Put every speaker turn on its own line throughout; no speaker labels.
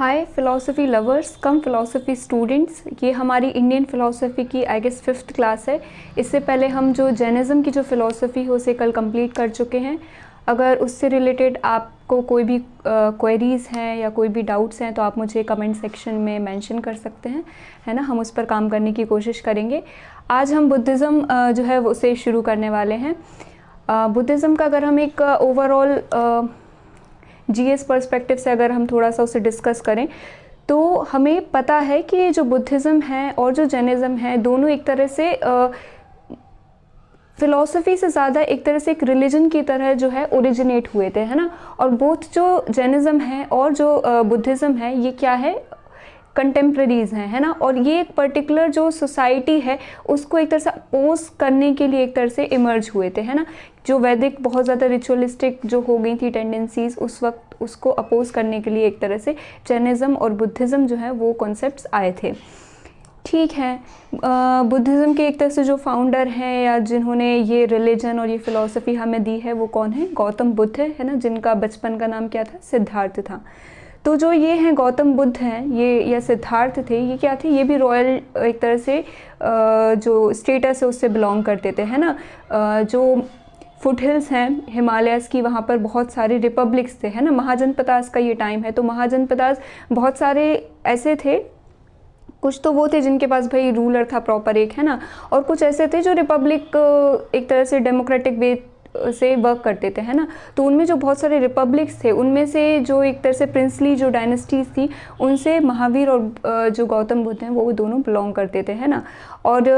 हाय philosophy lovers कम philosophy students, ये हमारी Indian philosophy की आई गेस 5th क्लास है। इससे पहले हम जो जैनिज़्म की जो फ़िलासफ़ी है उसे कल कंप्लीट कर चुके हैं। अगर उससे रिलेटेड आपको कोई भी क्वेरीज़ हैं या कोई भी डाउट्स हैं तो आप मुझे कमेंट सेक्शन में मेंशन कर सकते हैं, है ना। हम उस पर काम करने की कोशिश करेंगे। आज हम बुद्धिज़्म जो है उसे शुरू करने वाले हैं। बुद्धिज़्म का अगर हम एक ओवरऑल जीएस पर्सपेक्टिव से अगर हम थोड़ा सा उसे डिस्कस करें तो हमें पता है कि जो बुद्धिज़्म है और जो जैनिज़्म है दोनों एक तरह से फ़िलासफ़ी से ज़्यादा एक तरह से एक रिलीजन की तरह जो है ओरिजिनेट हुए थे, है ना। और बोथ जो जैनिज़्म है और जो बुद्धिज़्म है ये क्या है, कंटेम्प्रेरीज़ हैं, है ना। और ये एक पर्टिकुलर जो सोसाइटी है उसको एक तरह से अपोज करने के लिए एक तरह से इमर्ज हुए थे, है ना। जो वैदिक बहुत ज़्यादा रिचुअलिस्टिक जो हो गई थी टेंडेंसीज़ उस वक्त उसको अपोज करने के लिए एक तरह से जैनिज़्म और बुद्धिज़्म जो है वो कॉन्सेप्ट्स आए थे। ठीक है, बुद्धिज़्म के एक तरह से जो फाउंडर हैं या जिन्होंने ये रिलीजन और ये फ़िलासफ़ी हमें दी है वो कौन है, गौतम बुद्ध है ना, जिनका बचपन का नाम क्या था, सिद्धार्थ था। तो जो ये हैं गौतम बुद्ध हैं, ये या सिद्धार्थ थे, ये क्या थे, ये भी रॉयल एक तरह से जो स्टेटस है उससे बिलोंग करते थे, है ना। जो फुट हिल्स हैं हिमालयस की, वहाँ पर बहुत सारे रिपब्लिक्स थे, है ना। महाजनपदास का ये टाइम है तो महाजनपदास बहुत सारे ऐसे थे, कुछ तो वो थे जिनके पास भाई रूलर था प्रॉपर एक, है ना। और कुछ ऐसे थे जो रिपब्लिक एक तरह से डेमोक्रेटिक वे से वर्क करते थे, है ना। तो उनमें जो बहुत सारे रिपब्लिक्स थे उनमें से जो एक तरह से प्रिंसली जो डायनेस्टीज़ थी उनसे महावीर और जो गौतम बुद्ध हैं वो दोनों बिलोंग करते थे, है ना। और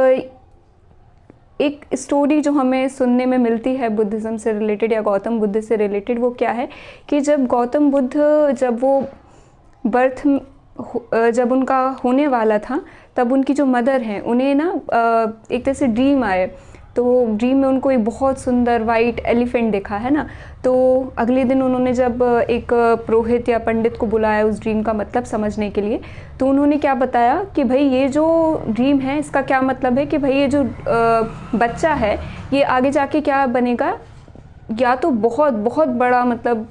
एक स्टोरी जो हमें सुनने में मिलती है बुद्धिज़्म से रिलेटेड या गौतम बुद्ध से रिलेटेड वो क्या है कि जब गौतम बुद्ध जब वो बर्थ जब उनका होने वाला था तब उनकी जो मदर हैं उन्हें ना एक तरह से ड्रीम आए। तो ड्रीम में उनको एक बहुत सुंदर वाइट एलिफेंट देखा, है ना। तो अगले दिन उन्होंने जब एक पुरोहित या पंडित को बुलाया उस ड्रीम का मतलब समझने के लिए, तो उन्होंने क्या बताया कि भाई ये जो ड्रीम है इसका क्या मतलब है कि भाई ये जो बच्चा है ये आगे जाके क्या बनेगा, या तो बहुत बहुत बड़ा मतलब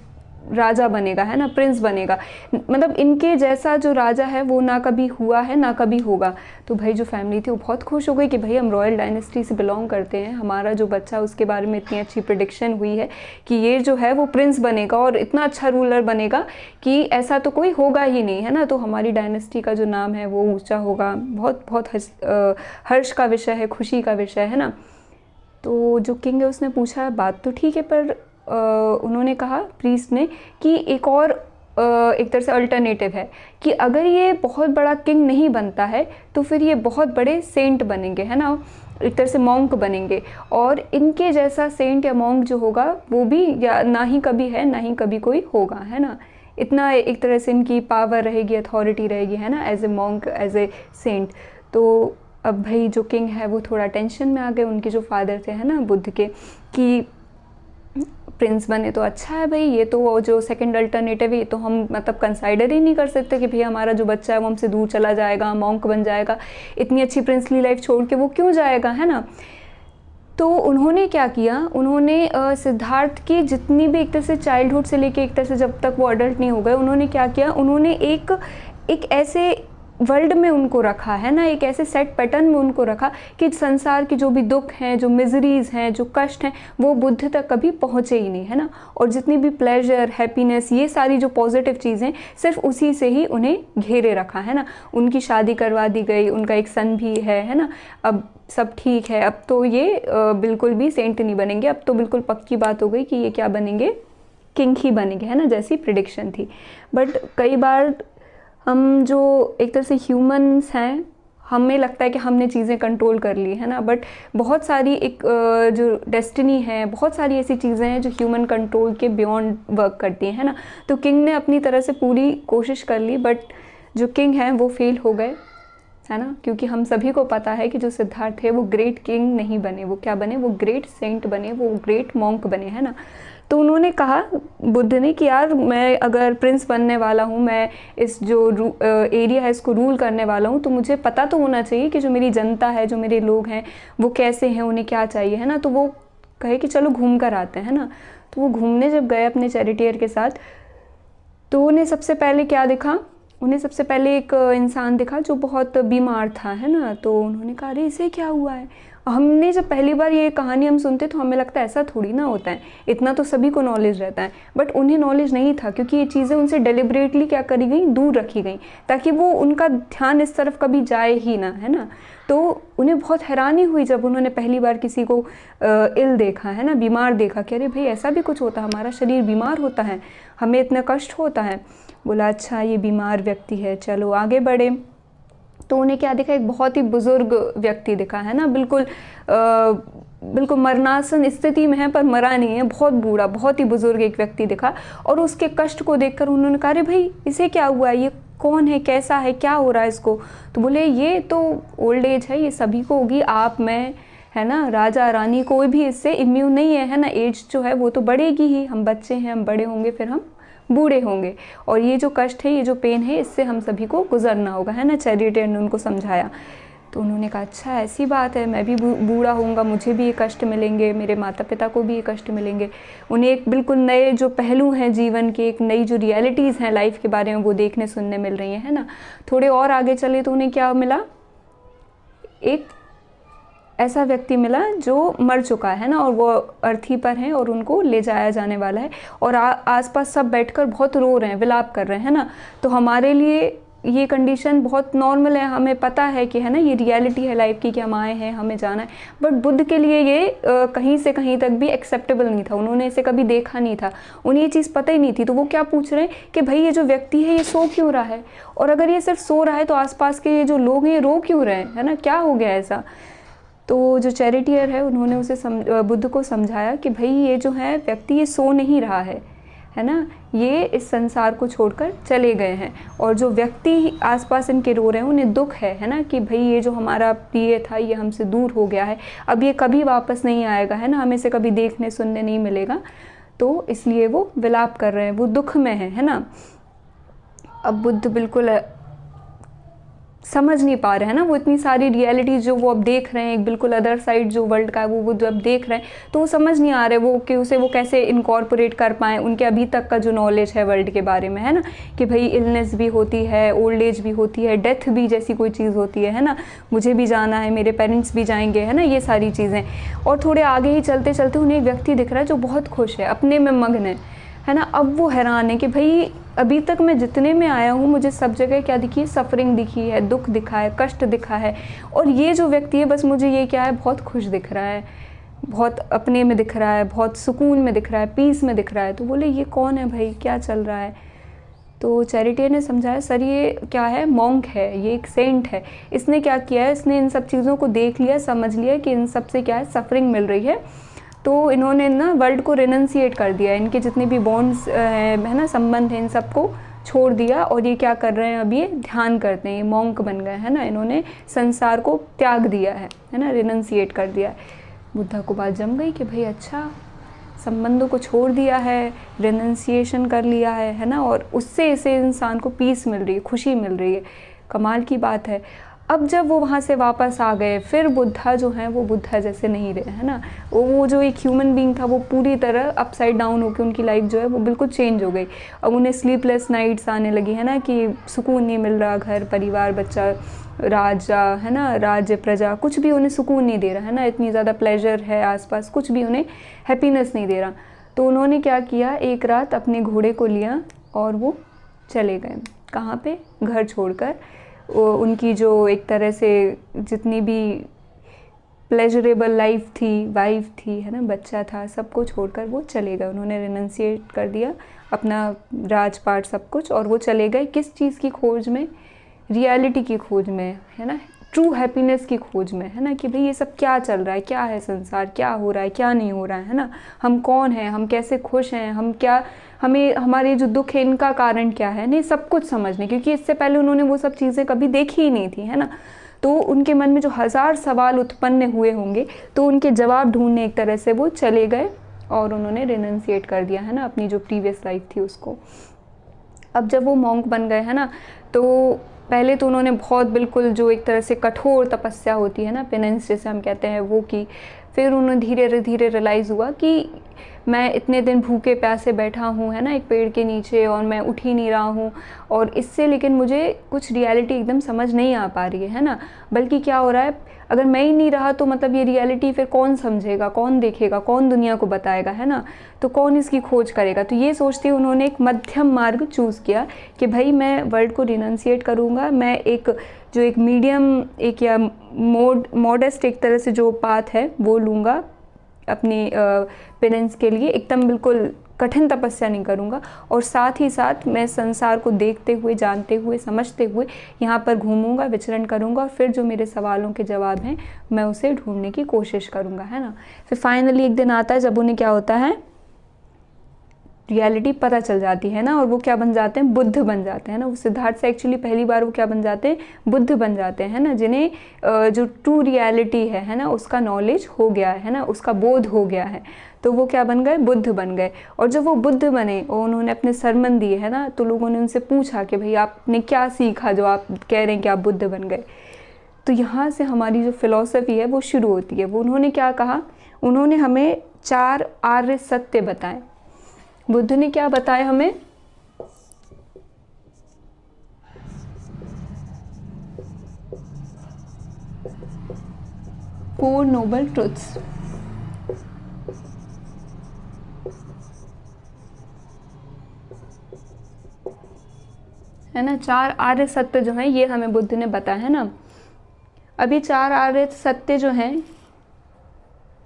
राजा बनेगा, है ना, प्रिंस बनेगा। मतलब इनके जैसा जो राजा है वो ना कभी हुआ है ना कभी होगा। तो भाई जो फैमिली थी वो बहुत खुश हो गई कि भाई हम रॉयल डायनेस्टी से बिलोंग करते हैं, हमारा जो बच्चा उसके बारे में इतनी अच्छी प्रेडिक्शन हुई है कि ये जो है वो प्रिंस बनेगा और इतना अच्छा रूलर बनेगा कि ऐसा तो कोई होगा ही नहीं, है ना। तो हमारी डायनेस्टी का जो नाम है वो ऊँचा होगा। बहुत बहुत हर्ष का विषय है, खुशी का विषय है ना। तो जो किंग है उसने पूछा बात तो ठीक है, पर उन्होंने कहा प्रीस्ट ने कि एक और एक तरह से अल्टरनेटिव है कि अगर ये बहुत बड़ा किंग नहीं बनता है तो फिर ये बहुत बड़े सेंट बनेंगे, है ना, एक तरह से मॉन्क बनेंगे। और इनके जैसा सेंट या मॉन्क जो होगा वो भी या ना ही कभी है ना ही कभी कोई होगा, है ना। इतना एक तरह से इनकी पावर रहेगी, अथॉरिटी रहेगी, है ना, as a monk as a saint. तो अब भाई जो किंग है वो थोड़ा टेंशन में आ गए, उनके जो फादर थे, है ना, बुद्ध के, कि प्रिंस बने तो अच्छा है भाई, ये तो जो सेकंड अल्टरनेटिव है तो हम मतलब कंसाइडर ही नहीं कर सकते कि भाई हमारा जो बच्चा है वो हमसे दूर चला जाएगा, मॉन्क बन जाएगा, इतनी अच्छी प्रिंसली लाइफ छोड़ के वो क्यों जाएगा, है ना। तो उन्होंने क्या किया, उन्होंने सिद्धार्थ की जितनी भी एक तरह से चाइल्डहुड से लेके एक तरह से जब तक वो अडल्ट नहीं हो गए, उन्होंने क्या किया, उन्होंने एक ऐसे वर्ल्ड में उनको रखा, है ना, एक ऐसे सेट पैटर्न में उनको रखा कि संसार की जो भी दुख हैं, जो मिजरीज़ हैं, जो कष्ट हैं, वो बुद्ध तक कभी पहुँचे ही नहीं, है ना। और जितनी भी प्लेजर, हैप्पीनेस, ये सारी जो पॉजिटिव चीज़ें सिर्फ उसी से ही उन्हें घेरे रखा, है ना। उनकी शादी करवा दी गई, उनका एक सन भी है ना। अब सब ठीक है, अब तो ये बिल्कुल भी सेंट नहीं बनेंगे, अब तो बिल्कुल पक्की बात हो गई कि ये क्या बनेंगे, किंग ही बनेंगे, है ना, जैसी प्रिडिक्शन थी। बट कई बार हम जो एक तरह से ह्यूमंस हैं हमें लगता है कि हमने चीज़ें कंट्रोल कर ली, है ना। बट बहुत सारी एक जो डेस्टिनी है, बहुत सारी ऐसी चीज़ें हैं जो ह्यूमन कंट्रोल के बियॉन्ड वर्क करती हैं, है ना। तो किंग ने अपनी तरह से पूरी कोशिश कर ली बट जो किंग हैं वो फेल हो गए, है ना। क्योंकि हम सभी को पता है कि जो सिद्धार्थ थे वो ग्रेट किंग नहीं बने, वो क्या बने, वो ग्रेट सेंट बने, वो ग्रेट मॉन्क बने, है ना। तो उन्होंने कहा बुद्ध ने कि यार मैं अगर प्रिंस बनने वाला हूँ, मैं इस जो एरिया है इसको रूल करने वाला हूँ, तो मुझे पता तो होना चाहिए कि जो मेरी जनता है, जो मेरे लोग हैं वो कैसे हैं, उन्हें क्या चाहिए, है ना। तो वो कहे कि चलो घूम कर आते हैं, है ना। तो वो घूमने जब गए अपने चैरिटियर के साथ तो उन्हें सबसे पहले क्या दिखा उन्हें सबसे पहले एक इंसान दिखा जो बहुत बीमार था, है ना। तो उन्होंने कहा अरे इसे क्या हुआ है। हमने जब पहली बार ये कहानी हम सुनते तो हमें लगता है ऐसा थोड़ी ना होता है, इतना तो सभी को नॉलेज रहता है, बट उन्हें नॉलेज नहीं था क्योंकि ये चीज़ें उनसे डेलिबरेटली क्या करी गई, दूर रखी गई, ताकि वो उनका ध्यान इस तरफ कभी जाए ही ना, है ना। तो उन्हें बहुत हैरानी हुई जब उन्होंने पहली बार किसी को इल देखा, है ना, बीमार देखा कि अरे भाई ऐसा भी कुछ होता है, हमारा शरीर बीमार होता है, हमें इतना कष्ट होता है। बोला अच्छा ये बीमार व्यक्ति है, चलो आगे बढ़े। तो उन्हें क्या दिखा, एक बहुत ही बुजुर्ग व्यक्ति दिखा, है ना, बिल्कुल मरणासन स्थिति में है पर मरा नहीं है, बहुत बूढ़ा, बहुत ही बुजुर्ग एक व्यक्ति दिखा। और उसके कष्ट को देखकर उन्होंने कहा अरे भाई इसे क्या हुआ है, ये कौन है, कैसा है, क्या हो रहा है इसको। तो बोले ये तो ओल्ड एज है, ये सभी को होगी, आप, मैं, है ना, राजा रानी, कोई भी इससे इम्यून नहीं है ना। एज जो है वो तो बढ़ेगी ही, हम बच्चे हैं, हम बड़े होंगे, फिर हम बूढ़े होंगे, और ये जो कष्ट है, ये जो पेन है, इससे हम सभी को गुजरना होगा, है ना। चैरिटी ने उनको समझाया। तो उन्होंने कहा अच्छा ऐसी बात है, मैं भी बूढ़ा होऊंगा, मुझे भी ये कष्ट मिलेंगे, मेरे माता पिता को भी ये कष्ट मिलेंगे। उन्हें एक बिल्कुल नए जो पहलू हैं जीवन के, एक नई जो रियलिटीज़ हैं लाइफ के बारे में, वो देखने सुनने मिल रही हैं, है ना। थोड़े और आगे चले तो उन्हें क्या मिला, एक ऐसा व्यक्ति मिला जो मर चुका है ना, और वो अर्थी पर हैं और उनको ले जाया जाने वाला है, और आसपास सब बैठकर बहुत रो रहे हैं, विलाप कर रहे हैं, है ना। तो हमारे लिए ये कंडीशन बहुत नॉर्मल है, हमें पता है कि, है ना, ये रियलिटी है लाइफ की कि हम आए हैं, हमें जाना है। बट बुद्ध के लिए ये कहीं से कहीं तक भी एक्सेप्टेबल नहीं था, उन्होंने इसे कभी देखा नहीं था, उन्हें ये चीज़ पता ही नहीं थी। तो वो क्या पूछ रहे हैं कि भाई ये जो व्यक्ति है ये सो क्यों रहा है, और अगर ये सिर्फ सो रहा है तो आसपास के ये जो लोग हैं ये रो क्यों रहे हैं, है ना, क्या हो गया ऐसा। तो जो चैरिटियर है उन्होंने उसे बुद्ध को समझाया कि भाई ये जो है व्यक्ति ये सो नहीं रहा है ना, ये इस संसार को छोड़कर चले गए हैं, और जो व्यक्ति आसपास इनके रो रहे हैं उन्हें दुख है ना, कि भाई ये जो हमारा प्रिय था ये हमसे दूर हो गया है, अब ये कभी वापस नहीं आएगा, है ना, हमें से कभी देखने सुनने नहीं मिलेगा। तो इसलिए वो विलाप कर रहे हैं, वो दुख में है ना। अब बुद्ध बिल्कुल समझ नहीं पा रहे हैं ना, वो इतनी सारी रियलिटी जो वो अब देख रहे हैं, एक बिल्कुल अदर साइड जो वर्ल्ड का है वो अब देख रहे हैं, तो वो समझ नहीं आ रहे वो कि उसे वो कैसे इनकॉर्पोरेट कर पाएँ उनके अभी तक का जो नॉलेज है वर्ल्ड के बारे में, है ना, कि भाई इलनेस भी होती है, ओल्ड एज भी होती है, डेथ भी जैसी कोई चीज़ होती है ना, मुझे भी जाना है, मेरे पेरेंट्स भी जाएंगे, है ना, ये सारी चीज़ें। और थोड़े आगे ही चलते चलते उन्हें एक व्यक्ति दिख रहा है जो बहुत खुश है, अपने में मग्न है ना। अब वो हैरान है कि भाई अभी तक मैं जितने में आया हूँ मुझे सब जगह क्या दिखी है, सफरिंग दिखी है, दुख दिखा है, कष्ट दिखा है, और ये जो व्यक्ति है बस मुझे ये क्या है, बहुत खुश दिख रहा है, बहुत अपने में दिख रहा है, बहुत सुकून में दिख रहा है, पीस में दिख रहा है। तो बोले ये कौन है भाई, क्या चल रहा है। तो चैरिटी ने समझाया सर ये क्या है, मॉन्क है, ये एक सेंट है, इसने क्या किया है, इसने इन सब चीज़ों को देख लिया, समझ लिया कि इन सब से क्या है, सफरिंग मिल रही है। तो इन्होंने ना वर्ल्ड को रिनंसिएट कर दिया, इनके जितने भी बॉन्ड्स है ना, संबंध हैं, इन सबको छोड़ दिया, और ये क्या कर रहे हैं, अब ये ध्यान करते हैं, ये मॉन्क बन गए, है ना, इन्होंने संसार को त्याग दिया है ना, रिनंसिएट कर दिया है। बुद्धा को बात जम गई कि भाई अच्छा, संबंधों को छोड़ दिया है, रिनंसिएशन कर लिया है ना, और उससे इसे इंसान को पीस मिल रही है, खुशी मिल रही है, कमाल की बात है। अब जब वो वहाँ से वापस आ गए, फिर बुद्धा जो हैं वो बुद्धा जैसे नहीं रहे, है ना, वो जो एक ह्यूमन बीइंग था वो पूरी तरह अपसाइड डाउन होकर उनकी लाइफ जो है वो बिल्कुल चेंज हो गई। अब उन्हें स्लीपलेस नाइट्स आने लगी, है ना, कि सुकून नहीं मिल रहा, घर परिवार बच्चा राजा, है ना, राज्य प्रजा, कुछ भी उन्हें सुकून नहीं दे रहा, है ना, इतनी ज़्यादा प्लेजर है आसपास, कुछ भी उन्हें हैप्पीनेस नहीं दे रहा। तो उन्होंने क्या किया, एक रात अपने घोड़े को लिया और वो चले गए, कहाँ पे, घर छोड़कर। उनकी जो एक तरह से जितनी भी प्लेजरेबल लाइफ थी, वाइफ थी, है ना, बच्चा था, सबको छोड़कर वो चले गए, उन्होंने रिनंसिएट कर दिया अपना राजपाट सब कुछ, और वो चले गए किस चीज़ की खोज में, रियलिटी की खोज में, है ना, ट्रू हैप्पीनेस की खोज में, है ना, कि भाई ये सब क्या चल रहा है, क्या है संसार, क्या हो रहा है, क्या नहीं हो रहा है ना, हम कौन हैं, हम कैसे खुश हैं, हम क्या, हमें हमारे जो दुख है इनका कारण क्या है, नहीं सब कुछ समझने, क्योंकि इससे पहले उन्होंने वो सब चीज़ें कभी देखी ही नहीं थी, है ना। तो उनके मन में जो हज़ार सवाल उत्पन्न हुए होंगे, तो उनके जवाब ढूंढने एक तरह से वो चले गए और उन्होंने रिनंसिएट कर दिया, है ना, अपनी जो प्रीवियस लाइफ थी उसको। अब जब वो मॉन्क बन गए, है ना, तो पहले तो उन्होंने बहुत बिल्कुल जो एक तरह से कठोर तपस्या होती है ना, पेनेंस जैसे हम कहते हैं, वो की। फिर उन्हें धीरे धीरे रियलाइज़ हुआ कि मैं इतने दिन भूखे प्यासे बैठा हूँ, है ना, एक पेड़ के नीचे, और मैं उठ ही नहीं रहा हूँ, और इससे लेकिन मुझे कुछ रियलिटी एकदम समझ नहीं आ पा रही है ना। बल्कि क्या हो रहा है, अगर मैं ही नहीं रहा तो मतलब ये रियलिटी फिर कौन समझेगा, कौन देखेगा, कौन दुनिया को बताएगा, है ना, तो कौन इसकी खोज करेगा। तो ये सोचते हुए उन्होंने एक मध्यम मार्ग चूज़ किया कि भाई मैं वर्ल्ड को रिनंसिएट करूँगा, मैं एक मीडियम, एक या मॉडेस्ट एक तरह से जो पाथ है वो लूँगा अपने पेरेंट्स के लिए, एकदम बिल्कुल कठिन तपस्या नहीं करूँगा, और साथ ही साथ मैं संसार को देखते हुए, जानते हुए, समझते हुए यहाँ पर घूमूंगा, विचरण करूँगा, और फिर जो मेरे सवालों के जवाब हैं मैं उसे ढूंढने की कोशिश करूँगा, है ना। फिर फाइनली एक दिन आता है जब उन्हें क्या होता है, रियलिटी पता चल जाती है ना, और वो क्या बन जाते हैं, बुद्ध बन जाते हैं ना। वो सिद्धार्थ से एक्चुअली पहली बार वो क्या बन जाते हैं, बुद्ध बन जाते हैं ना, जिन्हें जो ट्रू रियलिटी है ना, उसका नॉलेज हो गया है ना, उसका बोध हो गया है, तो वो क्या बन गए, बुद्ध बन गए। और जब वो बुद्ध बने और उन्होंने अपने सरमन दिए है ना, तो लोगों ने उनसे पूछा कि भाई आपने क्या सीखा जो आप कह रहे हैं कि आप बुद्ध बन गए। तो यहाँ से हमारी जो फिलॉसफी है वो शुरू होती है। वो उन्होंने क्या कहा, उन्होंने हमें 4 आर्य सत्य बताए। बुद्ध ने क्या बताया हमें, 4 नोबल ट्रुथ्स, है ना। 4 आर्य सत्य जो हैं ये हमें बुद्ध ने बताया है ना। अभी 4 आर्य सत्य जो हैं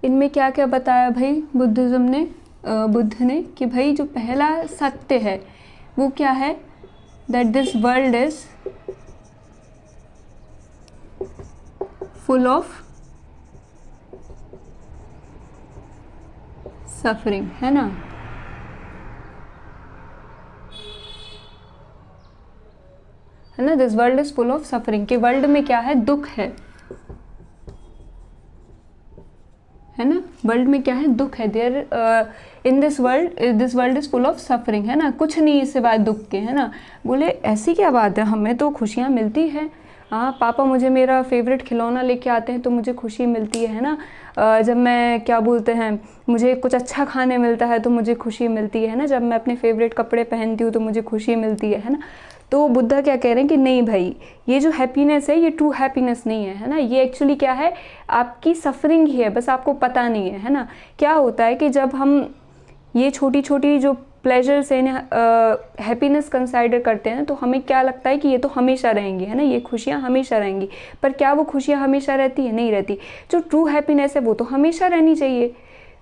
इनमें क्या क्या बताया भाई बुद्ध ने कि भाई जो पहला सत्य है वो क्या है, that this world is full of suffering, है ना। है ना, this world is full of suffering, कि वर्ल्ड में क्या है, दुख है ना, वर्ल्ड में क्या है, दुख है। There in this world is full of suffering, है ना, कुछ नहीं इस सिवाय दुख के, है ना। बोले ऐसी क्या बात है, हमें तो खुशियाँ मिलती है। हाँ, पापा मुझे मेरा फेवरेट खिलौना लेके आते हैं तो मुझे खुशी मिलती है ना। जब मैं क्या बोलते हैं, मुझे कुछ अच्छा खाने मिलता है तो मुझे खुशी मिलती है ना। जब मैं अपने फेवरेट कपड़े पहनती हूँ तो मुझे खुशी मिलती है ना। तो बुद्धा क्या कह रहे हैं कि नहीं भाई, ये जो हैप्पीनेस है ये ट्रू हैप्पीनेस नहीं है ना। ये एक्चुअली क्या है, आपकी सफरिंग ही है, बस आपको पता नहीं है ना। क्या होता है कि जब हम ये छोटी छोटी जो प्लेजर से हैप्पीनेस कंसाइडर करते हैं तो हमें क्या लगता है कि ये तो हमेशा रहेंगी, है ना, ये खुशियाँ हमेशा रहेंगी। पर क्या वो खुशियाँ हमेशा रहती है, नहीं रहती। जो ट्रू हैप्पीनेस है वो तो हमेशा रहनी चाहिए।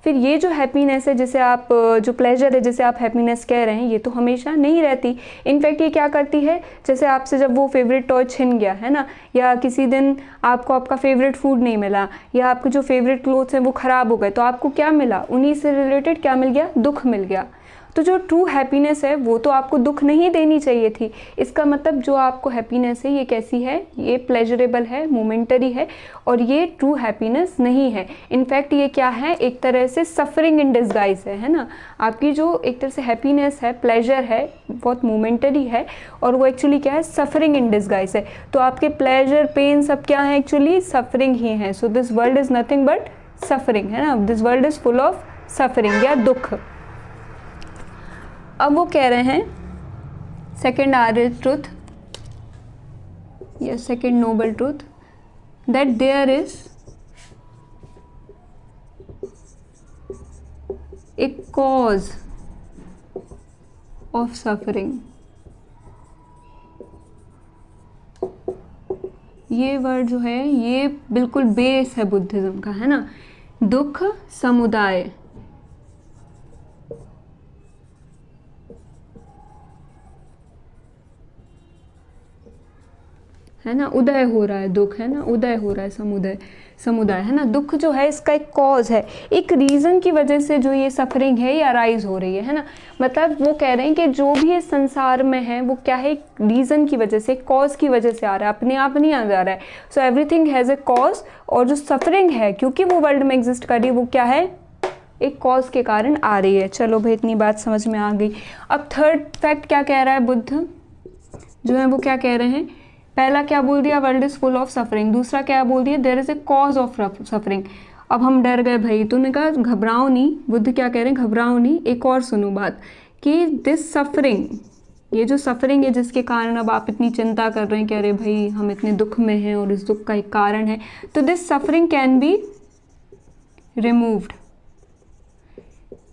फिर ये जो हैप्पीनेस है जिसे आप, जो प्लेजर है जिसे आप हैप्पीनेस कह रहे हैं, ये तो हमेशा नहीं रहती। इनफैक्ट ये क्या करती है, जैसे आपसे जब वो फेवरेट टॉय छिन गया, है ना, या किसी दिन आपको आपका फेवरेट फूड नहीं मिला, या आपके जो फेवरेट क्लोथ्स हैं वो ख़राब हो गए, तो आपको क्या मिला, उन्हीं से रिलेटेड क्या मिल गया, दुख मिल गया। तो जो ट्रू हैप्पीनेस है वो तो आपको दुख नहीं देनी चाहिए थी। इसका मतलब जो आपको हैप्पीनेस है ये कैसी है, ये प्लेजरेबल है, मोमेंटरी है, और ये ट्रू हैप्पीनेस नहीं है। इनफैक्ट ये क्या है, एक तरह से सफरिंग इन डिस्गाइज है ना। आपकी जो एक तरह से हैप्पीनेस है, प्लेजर है, बहुत मोमेंटरी है, और वो एक्चुअली क्या है, सफरिंग इन डिस्गाइज है। तो आपके प्लेजर, पेन सब क्या है, एक्चुअली सफरिंग ही है। So this world is nothing but suffering, है ना। This world is full of suffering या दुख। अब वो कह रहे हैं सेकेंड आर्य ट्रुथ या second noble truth, that there is a cause of suffering. ये वर्ड जो है ये बिल्कुल बेस है बुद्धिज्म का, है ना। दुख समुदाय, है ना, उदय हो रहा है दुख, है ना, उदय हो रहा है समुदाय, है ना। दुख जो है इसका एक कॉज है, एक रीज़न की वजह से जो ये सफरिंग है ये अराइज हो रही है ना। मतलब वो कह रहे हैं कि जो भी इस संसार में है वो क्या है, एक रीज़न की वजह से, कॉज की वजह से आ रहा है, अपने आप नहीं आ जा रहा है। So everything has a cause, और जो सफरिंग है क्योंकि वो वर्ल्ड में एग्जिस्ट कर रही है वो क्या है, एक कॉज के कारण आ रही है। चलो भाई इतनी बात समझ में आ गई। अब थर्ड फैक्ट क्या कह रहा है बुद्ध जो है, वो क्या कह रहे हैं, पहला क्या बोल दिया, world is full of suffering. दूसरा क्या बोल दिया, there is a cause of suffering. अब हम डर गए भाई, तूने कहा घबराओ नहीं, बुद्ध क्या कह रहे हैं, घबराओ नहीं। एक और सुनो बात कि दिस सफरिंग, ये जो सफरिंग है जिसके कारण अब आप इतनी चिंता कर रहे हैं कि अरे भाई हम इतने दुख में हैं और इस दुख का एक कारण है, तो this suffering can be removed.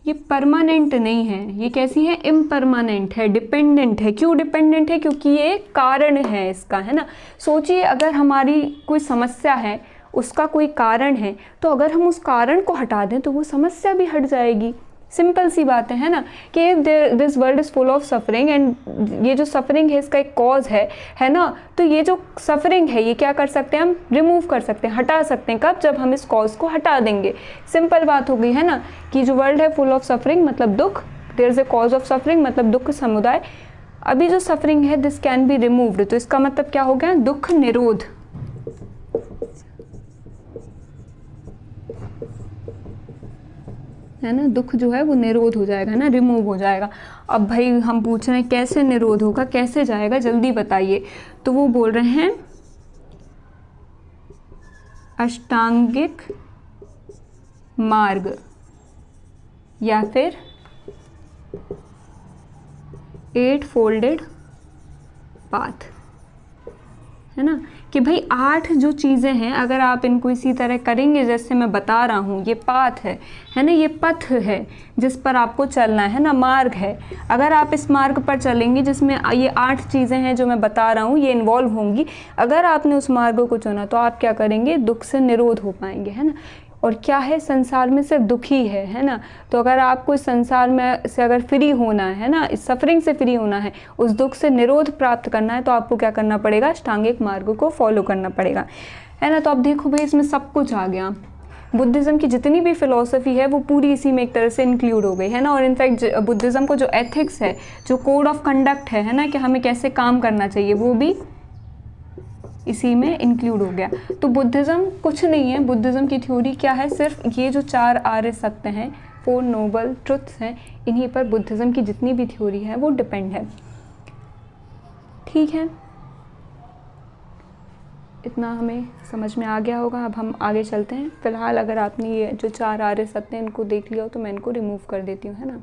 ये परमानेंट नहीं है, ये कैसी है, इम्परमानेंट है, डिपेंडेंट है। क्यों डिपेंडेंट है, क्योंकि ये कारण है इसका, है ना। सोचिए अगर हमारी कोई समस्या है, उसका कोई कारण है, तो अगर हम उस कारण को हटा दें तो वो समस्या भी हट जाएगी। सिंपल सी बात है ना, कि this world is full of suffering and ये जो सफरिंग है इसका एक कॉज है ना। तो ये जो सफरिंग है ये क्या कर सकते हैं, हम रिमूव कर सकते हैं, हटा सकते हैं। कब, जब हम इस कॉज को हटा देंगे। सिंपल बात हो गई है ना, कि जो वर्ल्ड है फुल ऑफ सफरिंग मतलब दुख, there is a cause of suffering मतलब दुख समुदाय। अभी जो सफरिंग है दिस कैन बी रिमूव्ड, तो इसका मतलब क्या हो गया, दुख निरोध। है ना, दुख जो है वो निरोध हो जाएगा ना, रिमूव हो जाएगा। अब भाई हम पूछ रहे हैं कैसे निरोध होगा, कैसे जाएगा, जल्दी बताइए। तो वो बोल रहे हैं अष्टांगिक मार्ग या फिर 8 फोल्डेड पाथ, है ना। कि भाई 8 जो चीज़ें हैं अगर आप इनको इसी तरह करेंगे जैसे मैं बता रहा हूँ, ये पाथ है ना, ये पथ है जिस पर आपको चलना है ना, मार्ग है। अगर आप इस मार्ग पर चलेंगे जिसमें ये 8 चीज़ें हैं जो मैं बता रहा हूँ ये इन्वॉल्व होंगी, अगर आपने उस मार्ग को चुना तो आप क्या करेंगे, दुख से निरोध हो पाएंगे, है ना। और क्या है, संसार में सिर्फ दुख ही है ना। तो अगर आपको इस संसार में से अगर फ्री होना है ना, इस सफरिंग से फ्री होना है, उस दुख से निरोध प्राप्त करना है, तो आपको क्या करना पड़ेगा, अष्टांगिक मार्ग को फॉलो करना पड़ेगा, है ना। तो अब देखो भाई इसमें सब कुछ आ गया। बुद्धिज़्म की जितनी भी फिलॉसफी है वो पूरी इसी में एक तरह से इंक्लूड हो गई, है ना। और इनफैक्ट बुद्धिज़्म को जो एथिक्स है, जो कोड ऑफ कंडक्ट है ना, कि हमें कैसे काम करना चाहिए, वो भी इसी में इंक्लूड हो गया। तो बुद्धिज़्म कुछ नहीं है, बुद्धिज़्म की थ्योरी क्या है, सिर्फ ये जो 4 आर्य सत्य हैं, 4 नोबल ट्रुथ्स हैं, इन्हीं पर बुद्धिज़्म की जितनी भी थ्योरी है वो डिपेंड है। ठीक है, इतना हमें समझ में आ गया होगा। अब हम आगे चलते हैं। फिलहाल अगर आपने ये जो 4 आर्य सत्य हैं इनको देख लिया हो तो मैं इनको रिमूव कर देती हूँ, है ना।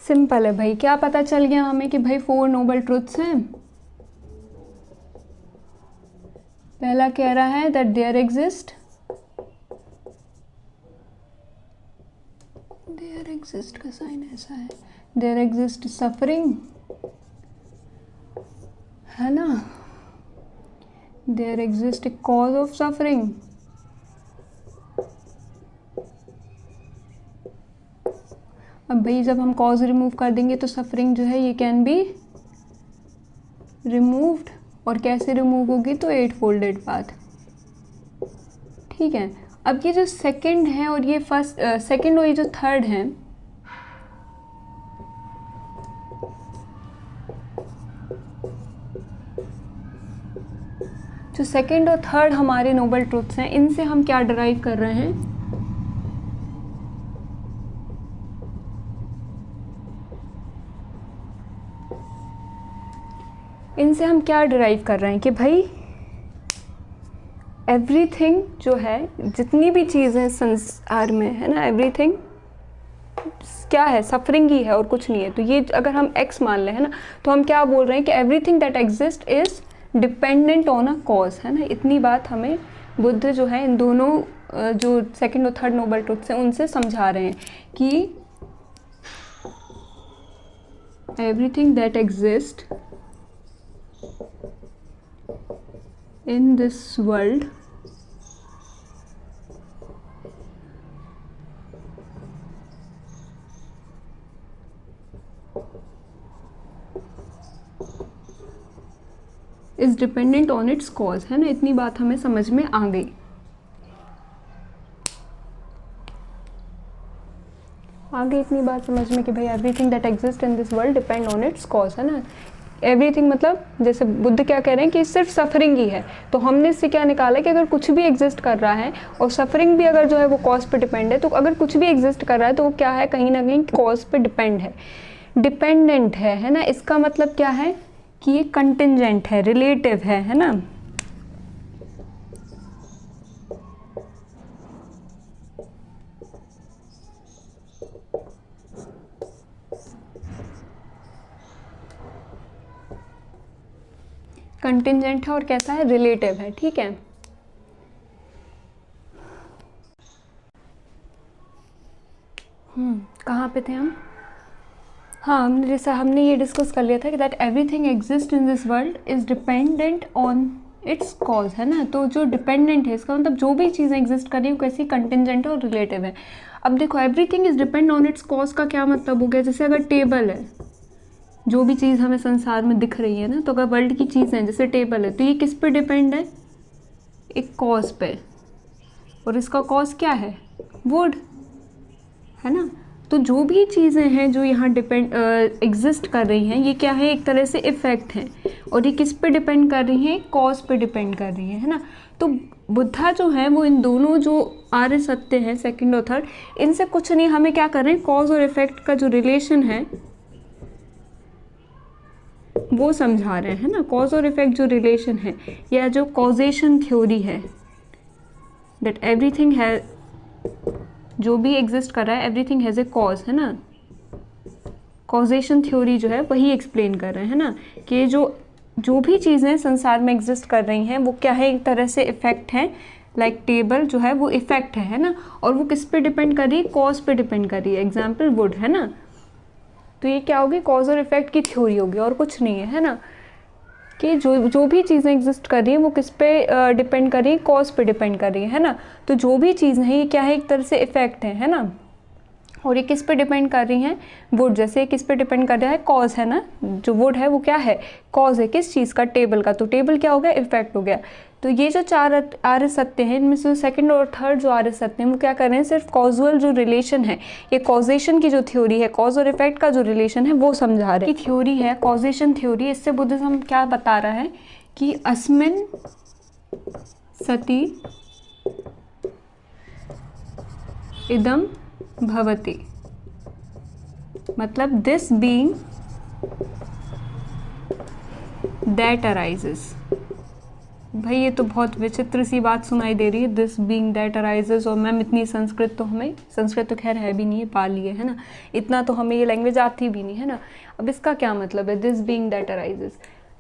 सिंपल है भाई, क्या पता चल गया हमें कि भाई 4 नोबल ट्रुथ्स हैं। पहला कह रहा है दैट देयर एग्जिस्ट का साइन ऐसा है, देयर एग्जिस्ट सफरिंग, है ना, there exist a cause of suffering, अब भाई जब हम कॉज रिमूव कर देंगे तो सफरिंग जो है ये कैन बी रिमूव्ड। और कैसे रिमूव होगी, तो 8 फोल्डेड पाथ। ठीक है, अब ये जो सेकंड है और ये फर्स्ट सेकंड और ये जो थर्ड है, जो सेकंड और थर्ड हमारे नोबल ट्रुथ्स हैं, इनसे हम क्या डिराइव कर रहे हैं, इनसे हम क्या डिराइव कर रहे हैं कि भाई एवरीथिंग जो है, जितनी भी चीज़ें संसार में है ना, एवरीथिंग क्या है, सफरिंग ही है और कुछ नहीं है। तो ये अगर हम x मान लें, है ना, तो हम क्या बोल रहे हैं कि everything that exist is dependent on a cause, है ना। इतनी बात हमें बुद्ध जो है इन दोनों जो सेकंड और थर्ड नोबल ट्रुथ्स हैं उनसे समझा रहे हैं कि everything that exist in this world is dependent on its cause, है ना। इतनी बात हमें समझ में आ गई। आगे इतनी बात समझ में कि भाई everything that exist in this world depend on it's cause, है ना। एवरीथिंग मतलब जैसे बुद्ध क्या कह रहे हैं कि सिर्फ सफरिंग ही है, तो हमने इससे क्या निकाला कि अगर कुछ भी एग्जिस्ट कर रहा है और सफरिंग भी अगर जो है वो कॉज पे डिपेंड है, तो अगर कुछ भी एग्जिस्ट कर रहा है तो वो क्या है, कहीं ना कहीं कॉज पे डिपेंड है, डिपेंडेंट है ना। इसका मतलब क्या है कि ये कंटिंजेंट है, रिलेटिव है ना। कंटिंजेंट है और कैसा है, रिलेटिव है, ठीक है। कहाँ पे थे हम? हाँ, हमने ये डिस्कस कर लिया था कि that everything exist in this world is dependent on it's cause, है ना। तो जो डिपेंडेंट है इसका मतलब जो भी चीज़ें एग्जिस्ट कर रही है वो कैसी, कंटिंजेंट और रिलेटिव है। अब देखो everything is depend on it's cause का क्या मतलब हो गया, जैसे अगर टेबल है, जो भी चीज़ हमें संसार में दिख रही है ना, तो अगर वर्ल्ड की चीज़ है जैसे टेबल है, तो ये किस पे डिपेंड है, एक कॉज पे, और इसका कॉज क्या है, वुड, है ना। तो जो भी चीज़ें हैं जो यहाँ डिपेंड एग्जिस्ट कर रही हैं, ये क्या है, एक तरह से इफ़ेक्ट हैं, और ये किस पे डिपेंड कर रही हैं, कॉज पे डिपेंड कर रही है ना। तो बुद्धा जो है वो इन दोनों जो आर्य सत्य हैं सेकंड और थर्ड, इनसे कुछ नहीं, हमें क्या कर रहे हैं, कॉज और इफेक्ट का जो रिलेशन है वो समझा रहे हैं ना। कॉज और इफेक्ट जो रिलेशन है, या जो कॉजेशन थ्योरी है, दैट एवरीथिंग है, जो भी एग्जिस्ट कर रहा है एवरीथिंग हैज़ ए कॉज, है ना। कॉजेशन थ्योरी जो है वही एक्सप्लेन कर रहे हैं ना, कि जो भी चीज़ें संसार में एग्जिस्ट कर रही हैं वो क्या है, एक तरह से इफेक्ट है। लाइक टेबल जो है वो इफेक्ट है ना, और वो किस पे डिपेंड कर रही है, कॉज पे डिपेंड कर रही है, एग्जाम्पल वुड, है ना। तो ये क्या होगी, कॉज और इफेक्ट की थ्योरी होगी और कुछ नहीं है ना। कि जो भी चीज़ें एग्जिस्ट कर रही हैं वो किस पे डिपेंड कर रही है, कॉज पे डिपेंड कर रही है ना। तो जो भी चीज़ है ये क्या है, एक तरह से इफेक्ट है ना। और ये किस पे डिपेंड कर रही हैं, वुड, जैसे किस पे डिपेंड कर रहा है, कॉज, है ना। जो वुड है वो क्या है, कॉज है, किस चीज़ का, टेबल का। तो टेबल क्या हो गया, इफेक्ट हो गया। तो ये जो चार आर्य सत्य हैं, इनमें से सेकंड और थर्ड जो आर्य सत्य हैं वो क्या कर रहे हैं, सिर्फ कॉजुअल जो रिलेशन है, ये कॉजेशन की जो थ्योरी है, कॉज और इफेक्ट का जो रिलेशन है वो समझा रहे हैं। की थ्योरी है कॉजेशन थ्योरी, इससे बुद्धिज्म क्या बता रहा है कि अस्मिन सति इदम भवति, मतलब दिस बीइंग दैट अराइजेस। भाई ये तो बहुत विचित्र सी बात सुनाई दे रही है, दिस बीइंग दैट अराइजेस। और मैम इतनी संस्कृत तो हमें, संस्कृत तो खैर है भी नहीं है, पा लिए है ना, इतना तो हमें ये लैंग्वेज आती भी नहीं है ना। अब इसका क्या मतलब है, this being that arises.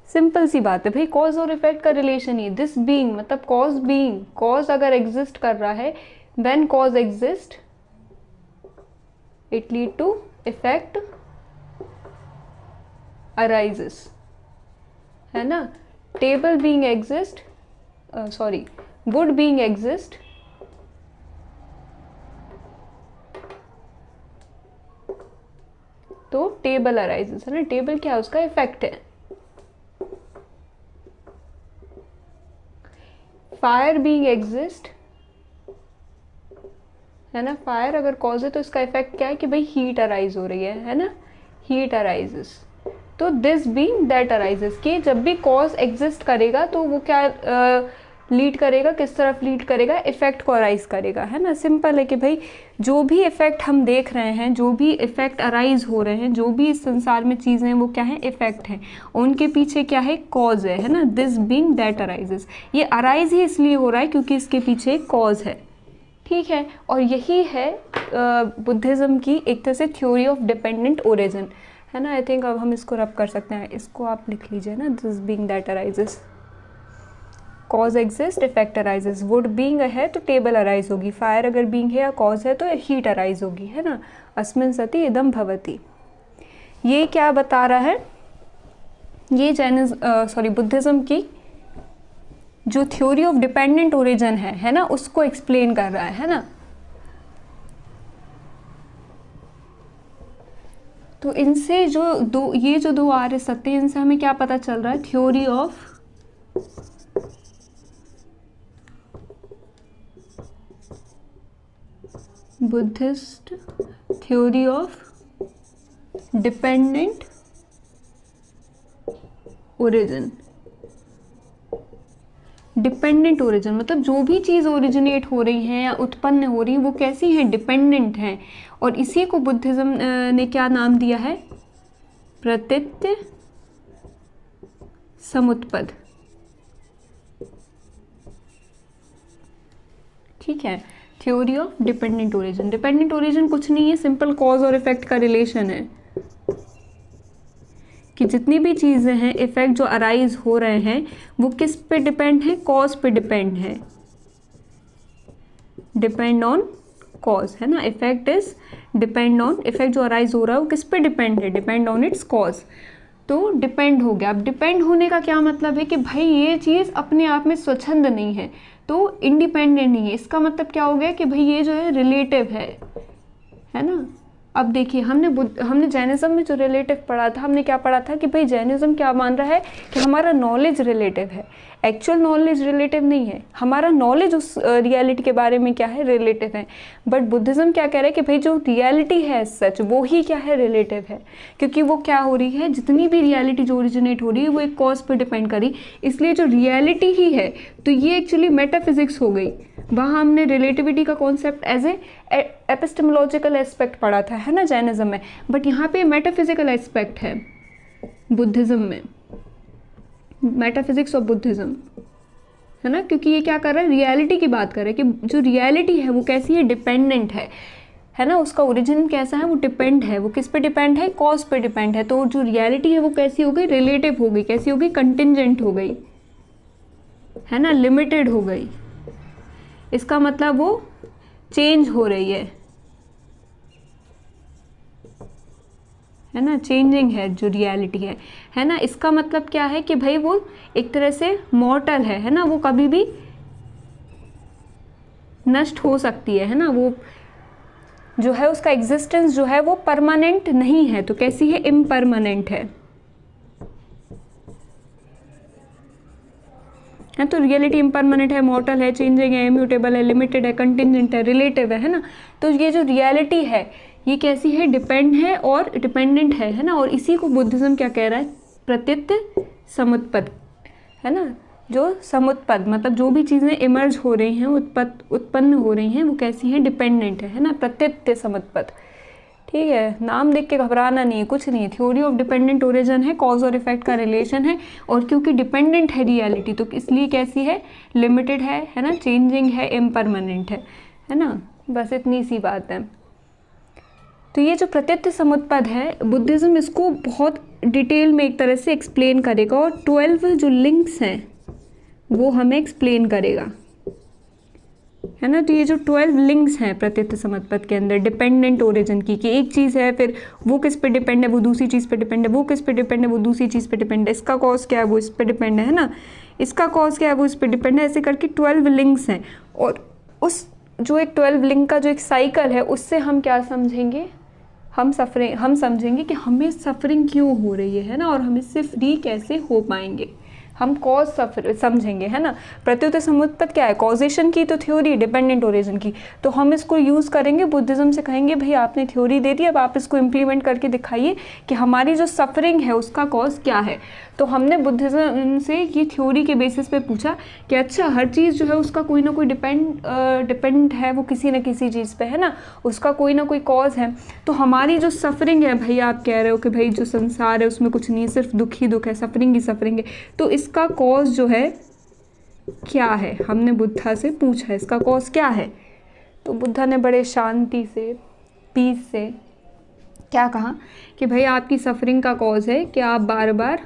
Simple सी बात है भाई, कॉज और इफेक्ट का रिलेशन ही, दिस बीइंग मतलब कॉज बीइंग, कॉज अगर एग्जिस्ट कर रहा है, when cause exist it lead to effect arises, है ना। table being exist, wood being exist, तो table arises, है ना। table क्या है, उसका इफेक्ट है। fire being exist, है ना। फायर अगर कॉज है तो इसका इफेक्ट क्या है कि भाई हीट अराइज हो रही है ना, हीट अराइजेस। तो दिस बीइंग दैट अराइजेस, कि जब भी कॉज एग्जिस्ट करेगा तो वो क्या लीड करेगा, किस तरफ लीड करेगा, इफेक्ट को अराइज करेगा, है ना। सिंपल है कि भाई जो भी इफेक्ट हम देख रहे हैं, जो भी इफेक्ट अराइज हो रहे हैं, जो भी इस संसार में चीज़ें हैं वो क्या है, इफेक्ट है, उनके पीछे क्या है, कॉज है ना। दिस बीइंग दैट अराइजेस, ये अराइज ही इसलिए हो रहा है क्योंकि इसके पीछे कॉज है, ठीक है। और यही है बुद्धिज़्म की एक तरह से थ्योरी ऑफ डिपेंडेंट ओरिजिन, है ना। आई थिंक अब हम इसको रब कर सकते हैं, इसको आप लिख लीजिए ना, this being that arises, cause exist, effect arises. Would being है तो टेबल अराइज होगी, फायर अगर बीइंग है या कॉज है तो हीट अराइज होगी, है ना। अस्मिन् सति इदं भवति। ये क्या बता रहा है, ये बुद्धिज़्म की जो थ्योरी ऑफ डिपेंडेंट ओरिजिन है ना, उसको एक्सप्लेन कर रहा है ना। तो इनसे जो दो आर्य सत्य, इनसे हमें क्या पता चल रहा है, theory of Buddhist theory of dependent origin. Dependent origin मतलब जो भी चीज़ ओरिजिनेट हो रही है या उत्पन्न हो रही है वो कैसी हैं, डिपेंडेंट हैं। और इसी को बुद्धिज्म ने क्या नाम दिया है, प्रतीत्य समुत्पद। ठीक है, theory of dependent origin. Dependent origin कुछ नहीं है, सिंपल कॉज और इफेक्ट का रिलेशन है कि जितनी भी चीज़ें हैं, इफेक्ट जो अराइज हो रहे हैं वो किस पे डिपेंड है, कॉज पे डिपेंड है, डिपेंड ऑन कॉज, है ना। Effect is depend on, effect जो अराइज हो रहा है वो किस पे डिपेंड है, डिपेंड ऑन इट्स कॉज। तो डिपेंड हो गया। अब डिपेंड होने का क्या मतलब है कि भाई ये चीज़ अपने आप में स्वच्छंद नहीं है, तो इंडिपेंडेंट नहीं है। इसका मतलब क्या हो गया कि भाई ये जो है रिलेटिव है ना। अब देखिए हमने जैनिज्म में जो रिलेटिव पढ़ा था, हमने क्या पढ़ा था कि भाई जैनिज्म क्या मान रहा है कि हमारा नॉलेज रिलेटिव है, एक्चुअल नॉलेज रिलेटिव नहीं है। हमारा नॉलेज उस रियलिटी के बारे में क्या है, रिलेटिव है। बट बुद्धिज्म क्या कह रहा है कि भाई जो रियलिटी है सच वो ही क्या है, रिलेटिव है। क्योंकि वो क्या हो रही है, जितनी भी रियलिटी जो ओरिजिनेट हो रही है वो एक कॉज पर डिपेंड करी, इसलिए जो रियलिटी ही है तो ये एक्चुअली मेटाफिजिक्स हो गई। वहाँ हमने रिलेटिविटी का concept as a epistemological aspect पढ़ा था, है ना, जैनिज्म में। बट यहाँ पे मेटाफिजिकल एस्पेक्ट है बुद्धिज्म में, मेटाफिजिक्स ऑफ बुद्धिज्म, है ना। क्योंकि ये क्या कर रहा है, रियलिटी की बात कर रहा है कि जो रियलिटी है वो कैसी है, डिपेंडेंट है ना। उसका ओरिजिन कैसा है, वो डिपेंड है। वो किस पे डिपेंड है, कॉज पे डिपेंड है। तो जो रियलिटी है वो कैसी हो गई, रिलेटिव हो गई। कैसी हो गई, कंटिंजेंट हो गई, है ना, लिमिटेड हो गई। इसका मतलब वो चेंज हो रही है ना, चेंजिंग है जो रियलिटी है ना। इसका मतलब क्या है कि भाई वो एक तरह से मॉर्टल है ना, वो कभी भी नष्ट हो सकती है ना। वो जो है उसका एग्जिस्टेंस जो है वो परमानेंट नहीं है। तो कैसी है, इम्परमानेंट है। तो रियलिटी इम्परमानेंट है, मॉर्टल है, चेंजिंग है, इम्यूटेबल है, लिमिटेड है, कंटिंजेंट है, रिलेटिव है ना। तो ये जो रियलिटी है ये कैसी है, डिपेंड है और डिपेंडेंट है ना। और इसी को बुद्धिज्म क्या कह रहा है, प्रतीत्य समुत्पद, है ना। जो समुत्पद मतलब जो भी चीज़ें इमर्ज हो रही हैं, उत्पन्न हो रही हैं, वो कैसी हैं, डिपेंडेंट है ना, प्रतीत्य समुत्पद। ठीक है, नाम देख के घबराना नहीं है, कुछ नहीं है। थ्योरी ऑफ डिपेंडेंट ओरिजिन है, कॉज और इफेक्ट का रिलेशन है। और क्योंकि डिपेंडेंट है रियलिटी तो इसलिए कैसी है, लिमिटेड है ना, चेंजिंग है, इम्परमानेंट है ना। बस इतनी सी बात है। तो ये जो प्रतीत्य समुत्पद है, बुद्धिज्म इसको बहुत डिटेल में एक तरह से एक्सप्लेन करेगा और 12 जो लिंक्स हैं वो हमें एक्सप्लेन करेगा, है ना। तो ये जो 12 लिंक्स हैं प्रतीत्य समुत्पद के अंदर डिपेंडेंट ओरिजिन की, कि एक चीज़ है फिर वो किस पे डिपेंड है, वो दूसरी चीज़ पे डिपेंड है, वो किस पे डिपेंड है, वो दूसरी चीज़ पे डिपेंड है, इसका कॉज क्या है वो इस पे डिपेंड है ना, इसका कॉज क्या है वो इस पे डिपेंड है। ऐसे करके 12 लिंक्स हैं। और उस जो एक 12 लिंक का जो एक साइकिल है उससे हम क्या समझेंगे, हम समझेंगे कि हमें सफरिंग क्यों हो रही है ना, और हम इससे फ्री कैसे हो पाएंगे। हम कॉज समझेंगे, है ना। प्रत्युत्तर समुत्पद क्या है, कॉजेशन की तो थ्योरी, डिपेंडेंट ओरिजिन की। तो हम इसको यूज़ करेंगे, बुद्धिज्म से कहेंगे भाई आपने थ्योरी दे दी, अब आप इसको इम्प्लीमेंट करके दिखाइए कि हमारी जो सफरिंग है उसका कॉज क्या है। तो हमने बुद्धिज्म से ये थ्योरी के बेसिस पे पूछा कि अच्छा हर चीज़ जो है उसका कोई ना कोई डिपेंड है वो किसी न किसी चीज़ पे, है ना, उसका कोई ना कोई कॉज है। तो हमारी जो सफरिंग है, भाई आप कह रहे हो कि भाई जो संसार है उसमें कुछ नहीं है, सिर्फ दुख ही दुख है, सफरिंग ही सफरिंग है। तो इसका कॉज जो है क्या है, हमने बुद्धा से पूछा इसका कॉज क्या है। तो बुद्धा ने बड़े शांति से, पीस से क्या कहा कि भाई आपकी सफरिंग का कॉज है कि आप बार बार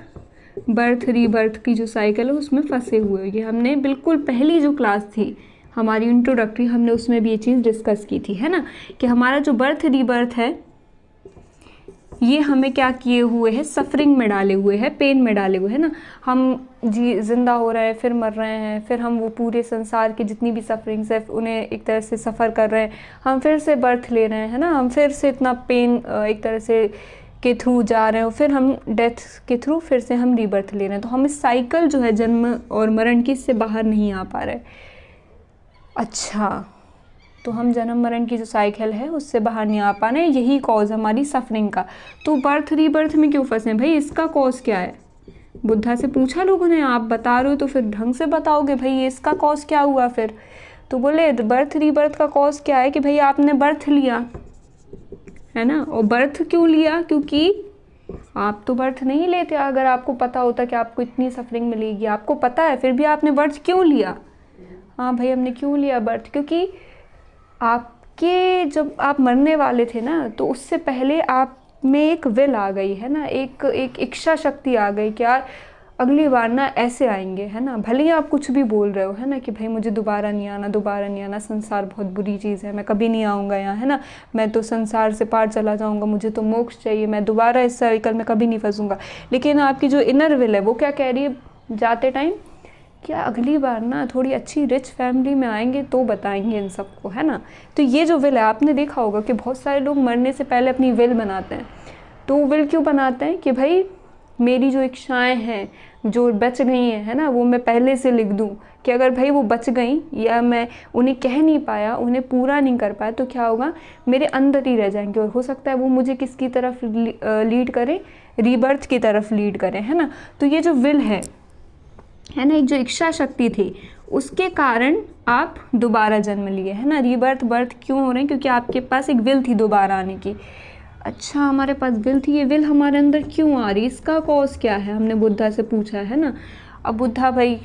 बर्थ रीबर्थ की जो साइकिल है उसमें फंसे हुए हो। ये हमने बिल्कुल पहली जो क्लास थी हमारी इंट्रोडक्टरी, हमने उसमें भी ये चीज़ डिस्कस की थी, है ना, कि हमारा जो बर्थ रीबर्थ है ये हमें क्या किए हुए है, सफरिंग में डाले हुए है, पेन में डाले हुए है ना। हम जिंदा हो रहे हैं, फिर मर रहे हैं, फिर हम वो पूरे संसार की जितनी भी सफरिंग्स है उन्हें एक तरह से सफ़र कर रहे हैं, हम फिर से बर्थ ले रहे हैं, है ना, हम फिर से इतना पेन एक तरह से के थ्रू जा रहे हैं, फिर हम डेथ के थ्रू फिर से हम रीबर्थ ले रहे हैं। तो हम इस साइकिल जो है जन्म और मरण की, इससे बाहर नहीं आ पा रहे। अच्छा तो हम जन्म मरण की जो साइकिल है उससे बाहर नहीं आ पा रहे, यही कॉज हमारी सफरिंग का। तो बर्थ रीबर्थ में क्यों फंसे भाई, इसका कॉज क्या है? बुद्धा से पूछा लोगों ने, आप बता रहे हो तो फिर ढंग से बताओगे भाई, इसका कॉज क्या हुआ फिर? तो बोले बर्थ रीबर्थ का कॉज क्या है कि भाई आपने बर्थ लिया है ना, और बर्थ क्यों लिया? क्योंकि आप तो बर्थ नहीं लेते अगर आपको पता होता कि आपको इतनी सफरिंग मिलेगी, आपको पता है, फिर भी आपने बर्थ क्यों लिया? हाँ भाई हमने क्यों लिया बर्थ, क्योंकि आपके जब आप मरने वाले थे ना, तो उससे पहले आप में एक विल आ गई है ना, एक इच्छा शक्ति आ गई कि यार अगली बार ना ऐसे आएंगे, है ना। भले ही आप कुछ भी बोल रहे हो, है ना, कि भाई मुझे दोबारा नहीं आना, दोबारा नहीं आना, संसार बहुत बुरी चीज़ है, मैं कभी नहीं आऊँगा यहाँ, है ना, मैं तो संसार से पार चला जाऊँगा, मुझे तो मोक्ष चाहिए, मैं दोबारा इस साइकिल में कभी नहीं फंसूँगा। लेकिन आपकी जो इनर विल है वो क्या कह रही है जाते टाइम, क्या अगली बार ना थोड़ी अच्छी रिच फैमिली में आएंगे तो बताएंगे इन सबको, है ना। तो ये जो विल है, आपने देखा होगा कि बहुत सारे लोग मरने से पहले अपनी विल बनाते हैं। तो विल क्यों बनाते हैं कि भाई मेरी जो इच्छाएं हैं जो बच गई हैं, है ना, वो मैं पहले से लिख दूं कि अगर भाई वो बच गई या मैं उन्हें कह नहीं पाया, उन्हें पूरा नहीं कर पाया, तो क्या होगा, मेरे अंदर ही रह जाएंगे, और हो सकता है वो मुझे किसकी तरफ लीड करें, रीबर्थ की तरफ लीड करें, है ना। तो ये जो विल है ना, एक जो इच्छा शक्ति थी, उसके कारण आप दोबारा जन्म लिए, है ना। रीबर्थ बर्थ क्यों हो रहे हैं? क्योंकि आपके पास एक विल थी दोबारा आने की। अच्छा हमारे पास विल थी, ये विल हमारे अंदर क्यों आ रही, इसका कॉज क्या है, हमने बुद्धा से पूछा, है ना। अब बुद्धा भाई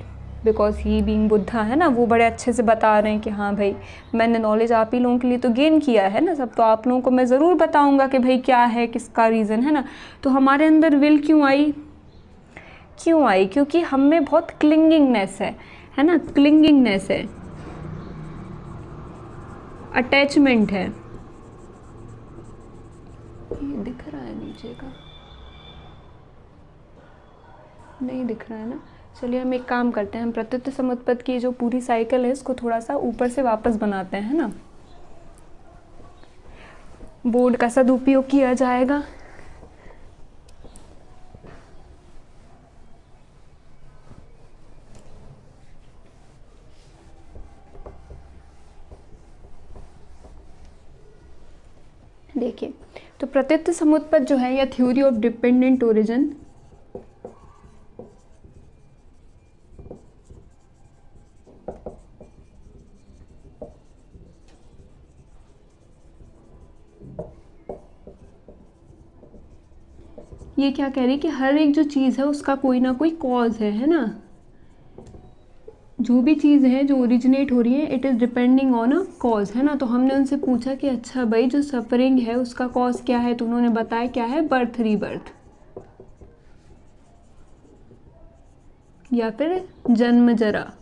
बिकॉज ही बीइंग बुद्धा, है ना, वो बड़े अच्छे से बता रहे हैं कि हाँ भाई मैंने नॉलेज आप ही लोगों के लिए तो गेन किया है ना, सब तो आप लोगों को मैं ज़रूर बताऊँगा कि भाई क्या है, किसका रीज़न, है ना। तो हमारे अंदर विल क्यों आई, क्योंकि हम में बहुत क्लिंगिंगनेस है ना, क्लिंगिंगनेस है, अटैचमेंट है। ये दिख रहा है नीचे का, नहीं दिख रहा है ना। चलिए हम एक काम करते हैं, हम प्रत्युत्तर समुत्पत्ति की जो पूरी साइकिल है इसको थोड़ा सा ऊपर से वापस बनाते हैं, है ना। बोर्ड का सदुपयोग किया जाएगा। देखिए, तो प्रत्युत्तर समुत्पत्ति जो है या थ्योरी ऑफ डिपेंडेंट ओरिजिन, ये क्या कह रही है कि हर एक जो चीज़ है उसका कोई ना कोई कॉज है ना। जो भी चीज़ है जो ओरिजिनेट हो रही है, it is depending on a cause, है ना। तो हमने उनसे पूछा कि अच्छा भाई जो सफरिंग है उसका कॉज क्या है, तो उन्होंने बताया क्या है, बर्थ रीबर्थ, या फिर जन्म जरा,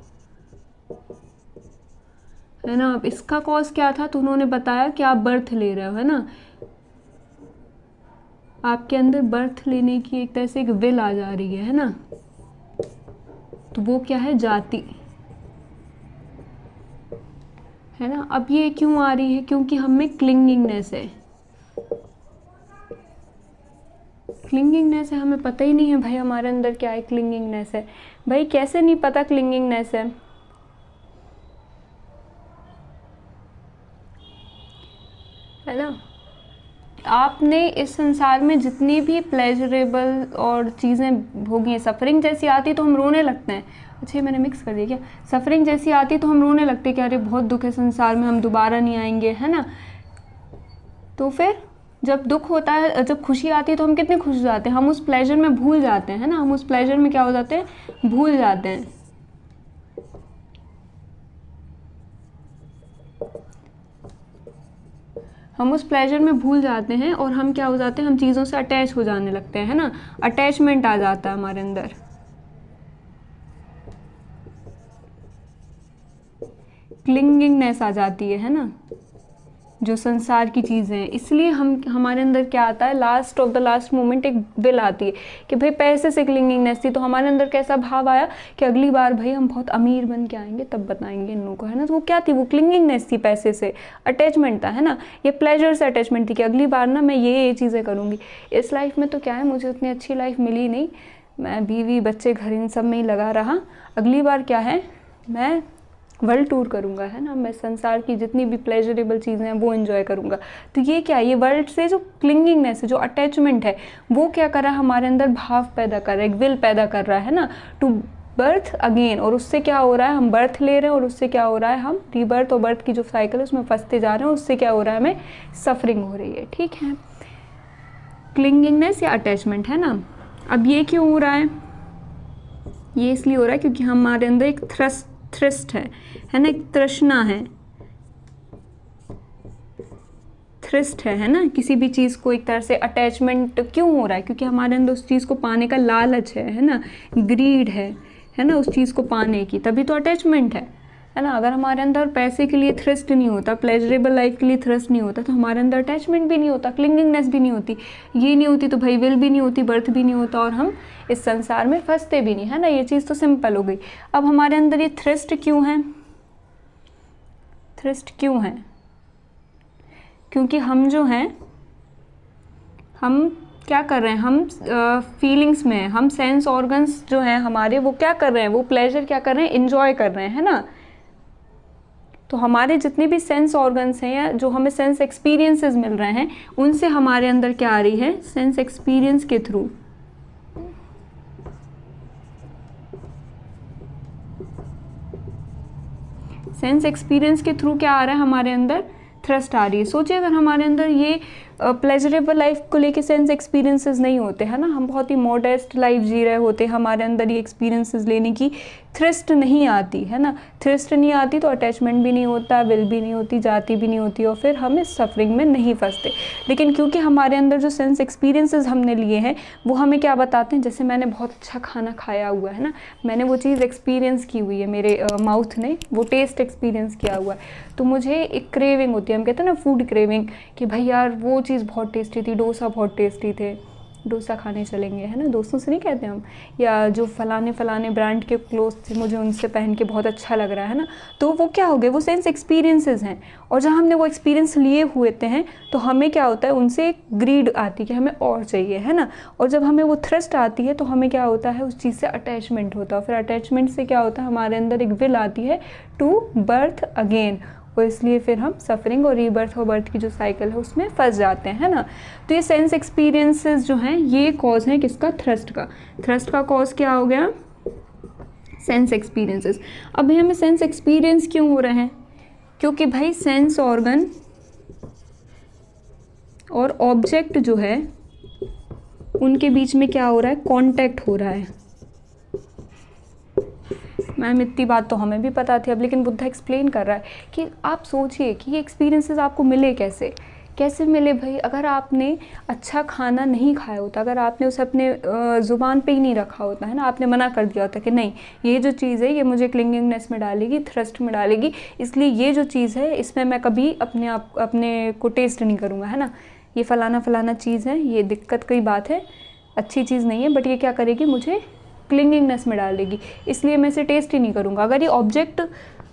है ना। अब इसका कॉज क्या था, तो उन्होंने बताया कि आप बर्थ ले रहे हो, है ना, आपके अंदर बर्थ लेने की एक तरह से एक विल आ जा रही है ना। तो वो क्या है, जाति, है ना। अब ये क्यों आ रही है, क्योंकि हम में क्लिंगिंगनेस है, क्लिंगिंगनेस है, हमें पता ही नहीं है भाई हमारे अंदर क्या है, क्लिंगिंगनेस है। भाई कैसे नहीं पता क्लिंगिंगनेस है ना। आपने इस संसार में जितनी भी प्लेजरेबल और चीज़ें भोगी हैं, सफरिंग जैसी आती तो हम रोने लगते हैं। अच्छा मैंने मिक्स कर दिया क्या, सफरिंग जैसी आती तो हम रोने लगते कि अरे बहुत दुख है संसार में, हम दोबारा नहीं आएंगे, है ना। तो फिर जब दुख होता है, जब खुशी आती है तो हम कितने खुश हो जाते हैं, हम उस प्लेजर में भूल जाते हैं, है ना, हम उस प्लेजर में क्या हो जाते हैं, भूल जाते हैं। हम उस प्लेजर में भूल जाते हैं और हम क्या हो जाते हैं, हम चीज़ों से अटैच हो जाने लगते हैं, है ना, अटैचमेंट आ जाता है हमारे अंदर, क्लिंगिंगनेस आ जाती है ना, जो संसार की चीज़ें हैं। इसलिए हम हमारे अंदर क्या आता है, last of the last moment एक विल आती है कि भाई पैसे से क्लिंगिंगनेस थी, तो हमारे अंदर कैसा भाव आया कि अगली बार भाई हम बहुत अमीर बन के आएंगे तब बताएंगे इन लोगों को, है ना। तो वो क्या थी, वो क्लिंगिंगनेस थी, पैसे से अटैचमेंट था, है ना, ये प्लेजर से अटैचमेंट थी कि अगली बार ना मैं ये चीज़ें करूँगी। इस लाइफ में तो क्या है, मुझे उतनी अच्छी लाइफ मिली नहीं, मैं बीवी बच्चे घर इन सब में ही लगा रहा, अगली बार क्या है, मैं वर्ल्ड टूर करूँगा, है ना, मैं संसार की जितनी भी प्लेजरेबल चीज़ें हैं वो एंजॉय करूँगा। तो ये क्या है, ये वर्ल्ड से जो क्लिंगिंगनेस है, जो अटैचमेंट है, वो क्या कर रहा है, हमारे अंदर भाव पैदा कर रहा है, एक विल पैदा कर रहा है ना, टू बर्थ अगेन। और उससे क्या हो रहा है, हम बर्थ ले रहे हैं और उससे क्या हो रहा है, हम रीबर्थ और बर्थ की जो साइकिल है उसमें फंसते जा रहे हैं, उससे क्या हो रहा है, हमें सफरिंग हो रही है। ठीक है, क्लिंगिंगनेस या अटैचमेंट, है ना। अब ये क्यों हो रहा है, ये इसलिए हो रहा है क्योंकि हमारे अंदर एक थ्रस्ट है ना, एक तृष्णा है, थ्रस्ट है ना, किसी भी चीज़ को एक तरह से अटैचमेंट क्यों हो रहा है, क्योंकि हमारे अंदर उस चीज़ को पाने का लालच है ना, ग्रीड है ना, उस चीज़ को पाने की, तभी तो अटैचमेंट है ना। अगर हमारे अंदर पैसे के लिए थ्रस्ट नहीं होता, प्लेजरेबल लाइफ के लिए थ्रस्ट नहीं होता, तो हमारे अंदर अटैचमेंट भी नहीं होता, क्लिंगिंगनेस भी नहीं होती, ये नहीं होती तो भाई विल भी नहीं होती, बर्थ भी नहीं होता, और हम इस संसार में फंसते भी नहीं, है ना। ये चीज़ तो सिंपल हो गई। अब हमारे अंदर ये थ्रस्ट क्यों है, थ्रस्ट क्यों है, क्योंकि हम जो हैं, हम क्या कर रहे हैं, हम फीलिंग्स में, हम सेंस ऑर्गन्स जो हैं हमारे, वो क्या कर रहे हैं, वो प्लेजर क्या कर रहे हैं, एंजॉय कर रहे हैं, है ना। तो हमारे जितने भी सेंस ऑर्गन्स हैं या जो हमें सेंस एक्सपीरियंसेस मिल रहे हैं, उनसे हमारे अंदर क्या आ रही है, सेंस एक्सपीरियंस के थ्रू, सेंस एक्सपीरियंस के थ्रू क्या आ रहा है, हमारे अंदर थ्रस्ट आ रही है। सोचिए अगर हमारे अंदर ये प्लेजरेबल लाइफ को लेके सेंस एक्सपीरियंसेस नहीं होते, है ना, हम बहुत ही मॉडेस्ट लाइफ जी रहे होते, हमारे अंदर ये एक्सपीरियंसेस लेने की थ्रस्ट नहीं आती, है ना, थ्रस्ट नहीं आती तो अटैचमेंट भी नहीं होता, विल भी नहीं होती, जाती भी नहीं होती, और फिर हम इस सफरिंग में नहीं फंसते। लेकिन क्योंकि हमारे अंदर जो सेंस एक्सपीरियंसेस हमने लिए हैं वो हमें क्या बताते हैं, जैसे मैंने बहुत अच्छा खाना खाया हुआ है ना, मैंने वो चीज़ एक्सपीरियंस की हुई है, मेरे माउथ ने वो टेस्ट एक्सपीरियंस किया हुआ है, तो मुझे एक क्रेविंग होती है, हम कहते हैं ना फूड क्रेविंग, कि भाई यार वो चीज़ बहुत टेस्टी थी, डोसा बहुत टेस्टी थे, डोसा खाने चलेंगे, है ना, दोस्तों से नहीं कहते हम, या जो फलाने ब्रांड के क्लोथ थे मुझे उनसे पहन के बहुत अच्छा लग रहा है ना, तो वो क्या हो गए, वो सेंस एक्सपीरियंसेस हैं, और जब हमने वो एक्सपीरियंस लिए हुए हैं तो हमें क्या होता है, उनसे एक ग्रीड आती है कि हमें और चाहिए, है ना, और जब हमें वो थ्रस्ट आती है तो हमें क्या होता है, उस चीज़ से अटैचमेंट होता है, फिर अटैचमेंट से क्या होता है, हमारे अंदर एक विल आती है टू बर्थ अगेन, और इसलिए फिर हम सफरिंग और रीबर्थ और बर्थ की जो साइकिल है उसमें फंस जाते हैं, है ना। तो ये सेंस एक्सपीरियंसेस जो हैं ये कॉज है किसका, थ्रस्ट का। थ्रस्ट का कॉज क्या हो गया, सेंस एक्सपीरियंसेस। अब हमें सेंस एक्सपीरियंस क्यों हो रहे हैं, क्योंकि भाई सेंस ऑर्गन और ऑब्जेक्ट जो है उनके बीच में क्या हो रहा है, कॉन्टैक्ट हो रहा है। मैम इतनी बात तो हमें भी पता थी अब, लेकिन बुद्धा एक्सप्लेन कर रहा है कि आप सोचिए कि ये एक्सपीरियंसेस आपको मिले कैसे, कैसे मिले भाई, अगर आपने अच्छा खाना नहीं खाया होता, अगर आपने उसे अपने ज़ुबान पे ही नहीं रखा होता, है ना, आपने मना कर दिया होता कि नहीं ये जो चीज़ है ये मुझे क्लिंगिंगनेस में डालेगी, थ्रस्ट में डालेगी, इसलिए ये जो चीज़ है इसमें मैं कभी अपने को टेस्ट नहीं करूँगा, है ना, ये फलाना चीज़ है, ये दिक्कत की बात है, अच्छी चीज़ नहीं है, बट ये क्या करेगी, मुझे क्लिंगिंगनेस में डालेगी, इसलिए मैं इसे टेस्ट ही नहीं करूँगा। अगर ये ऑब्जेक्ट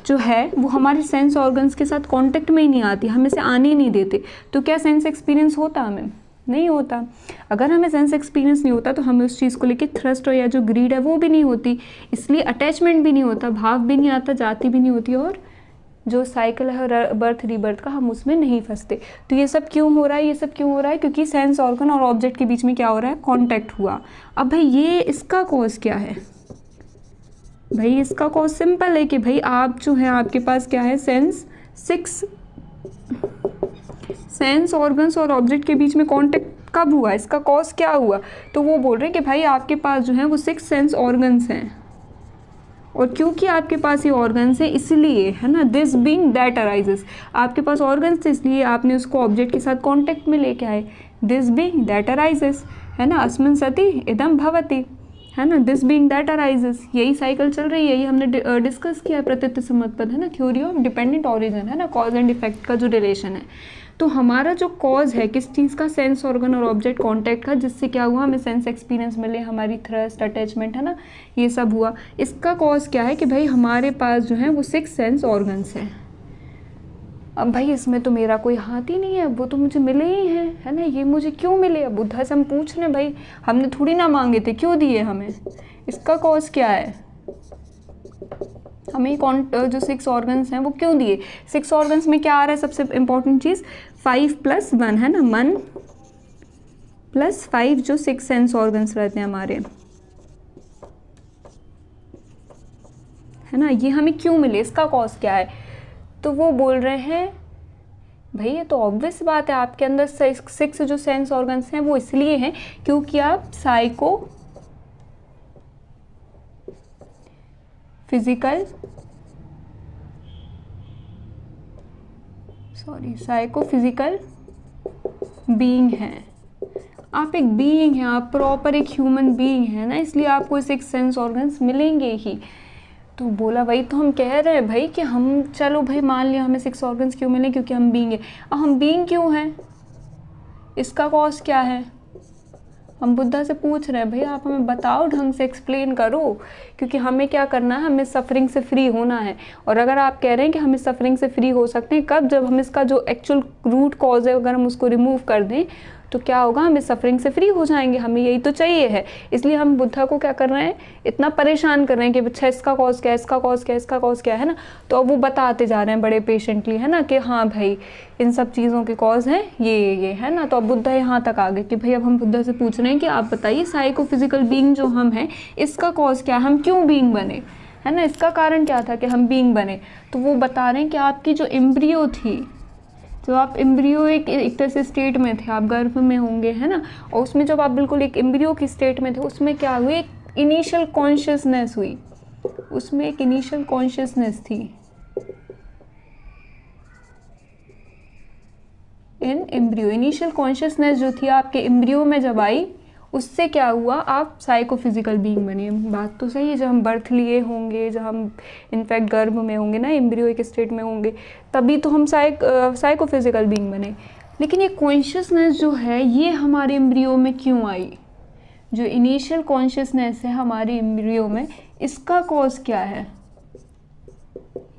जो है वो हमारे सेंस ऑर्गन्स के साथ कांटेक्ट में ही नहीं आती, हमें से आने ही नहीं देते, तो क्या सेंस एक्सपीरियंस होता, हमें नहीं होता। अगर हमें सेंस एक्सपीरियंस नहीं होता तो हमें उस चीज़ को लेके थ्रस्ट या जो ग्रीड है वो भी नहीं होती, इसलिए अटैचमेंट भी नहीं होता, भाव भी नहीं आता, जाति भी नहीं होती, और जो साइकिल है बर्थ रीबर्थ का हम उसमें नहीं फंसते। तो ये सब क्यों हो रहा है, ये सब क्यों हो रहा है, क्योंकि सेंस ऑर्गन और ऑब्जेक्ट के बीच में क्या हो रहा है, कांटेक्ट हुआ। अब भाई ये इसका कॉज क्या है, भाई इसका कॉज सिंपल है कि भाई आप जो है आपके पास क्या है, सेंस ऑर्गन्स और ऑब्जेक्ट के बीच में कांटेक्ट कब हुआ, इसका कॉज क्या हुआ, तो वो बोल रहे हैं कि भाई आपके पास जो है वो 6 सेंस ऑर्गन्स हैं, और क्योंकि आपके पास ये ऑर्गन्स है इसलिए, है ना, दिस बीइंग दैट अराइजेस, आपके पास ऑर्गन्स थे इसलिए आपने उसको ऑब्जेक्ट के साथ कांटेक्ट में लेके आए, दिस बीइंग दैट अराइजेस, है ना, अस्मिन् सति इदं भवति, है ना, दिस बीइंग दैट अराइजेस, यही साइकिल चल रही है, ये हमने डिस्कस किया है प्रत्यय सम्मतपद, है ना, थ्योरी ऑफ डिपेंडेंट ऑरिजिन, है ना, कॉज एंड इफेक्ट का जो रिलेशन है। तो हमारा जो कॉज है किस चीज़ का, सेंस ऑर्गन और ऑब्जेक्ट कांटेक्ट का, जिससे क्या हुआ, हमें सेंस एक्सपीरियंस मिले, हमारी थ्रस्ट अटैचमेंट, है ना, ये सब हुआ। इसका कॉज क्या है कि भाई हमारे पास जो है वो 6 सेंस ऑर्गन्स हैं। अब भाई इसमें तो मेरा कोई हाथ ही नहीं है, वो तो मुझे मिले ही हैं, है ना, ये मुझे क्यों मिले, अब बुद्धा से हम पूछ रहे हैं भाई, हमने थोड़ी ना मांगे थे, क्यों दिए हमें, इसका कॉज क्या है, हमें जो 6 ऑर्गन्स हैं वो क्यों दिए? 6 ऑर्गन्स में क्या आ रहा है सबसे इम्पॉर्टेंट चीज़? 5+1 है ना, 1 + 5 जो 6 सेंस ऑर्गन्स रहते हैं हमारे, है ना, ये हमें क्यों मिले, इसका कॉज क्या है? तो वो बोल रहे हैं भाई ये तो ऑब्वियस बात है, आपके अंदर 6 जो सेंस ऑर्गन्स हैं वो इसलिए हैं क्योंकि आप साइको फिजिकल बीइंग हैं। आप एक बीइंग हैं, आप प्रॉपर एक ह्यूमन बीइंग है ना, इसलिए आपको 6 सेंस ऑर्गन्स मिलेंगे ही। तो बोला वही तो हम कह रहे हैं भाई कि हम, चलो भाई मान लिया हमें 6 ऑर्गन्स क्यों मिले, क्योंकि हम बीइंग है। अब हम बीइंग क्यों हैं, इसका कॉज क्या है? हम बुद्धा से पूछ रहे हैं भाई आप हमें बताओ, ढंग से एक्सप्लेन करो, क्योंकि हमें क्या करना है, हमें सफरिंग से फ्री होना है। और अगर आप कह रहे हैं कि हमें सफरिंग से फ्री हो सकते हैं कब, जब हम इसका जो एक्चुअल रूट कॉज है अगर हम उसको रिमूव कर दें तो क्या होगा, हमें सफरिंग से फ्री हो जाएंगे, हमें यही तो चाहिए है। इसलिए हम बुद्धा को क्या कर रहे हैं, इतना परेशान कर रहे हैं कि अच्छा इसका कॉज क्या है, इसका कॉज क्या है, इसका कॉज क्या है ना। तो अब वो बताते जा रहे हैं बड़े पेशेंटली, है ना, कि हाँ भाई इन सब चीज़ों के कॉज हैं ये है ना। तो अब बुद्धा यहाँ तक आ गए कि भाई अब हम बुद्धा से पूछ रहे हैं कि आप बताइए साइको फिजिकल बीइंग जो हम हैं इसका कॉज क्या है, हम क्यों बीइंग बने, है ना, इसका कारण क्या था कि हम बीइंग बने। तो वो बता रहे हैं कि आपकी जो एम्ब्रियो थी, जब आप एम्ब्रियो एक तरह से स्टेट में थे, आप गर्भ में होंगे, है ना, और उसमें जब आप बिल्कुल एक एम्ब्रियो की स्टेट में थे, उसमें क्या हुई, एक इनिशियल कॉन्शियसनेस हुई, उसमें एक इनिशियल कॉन्शियसनेस थी इन एम्ब्रियो। इनिशियल कॉन्शियसनेस जो थी आपके एम्ब्रियो में जब आई, उससे क्या हुआ, आप साइकोफिजिकल बीइंग बने। बात तो सही है, जब हम बर्थ लिए होंगे, जब हम इनफैक्ट गर्भ में होंगे ना, एम्ब्रियो एक स्टेट में होंगे, तभी तो हम साइकोफिजिकल बीइंग बने। लेकिन ये कॉन्शियसनेस जो है ये हमारे एम्ब्रियो में क्यों आई, जो इनिशियल कॉन्शियसनेस है हमारे एम्ब्रियो में, इसका कॉज क्या है?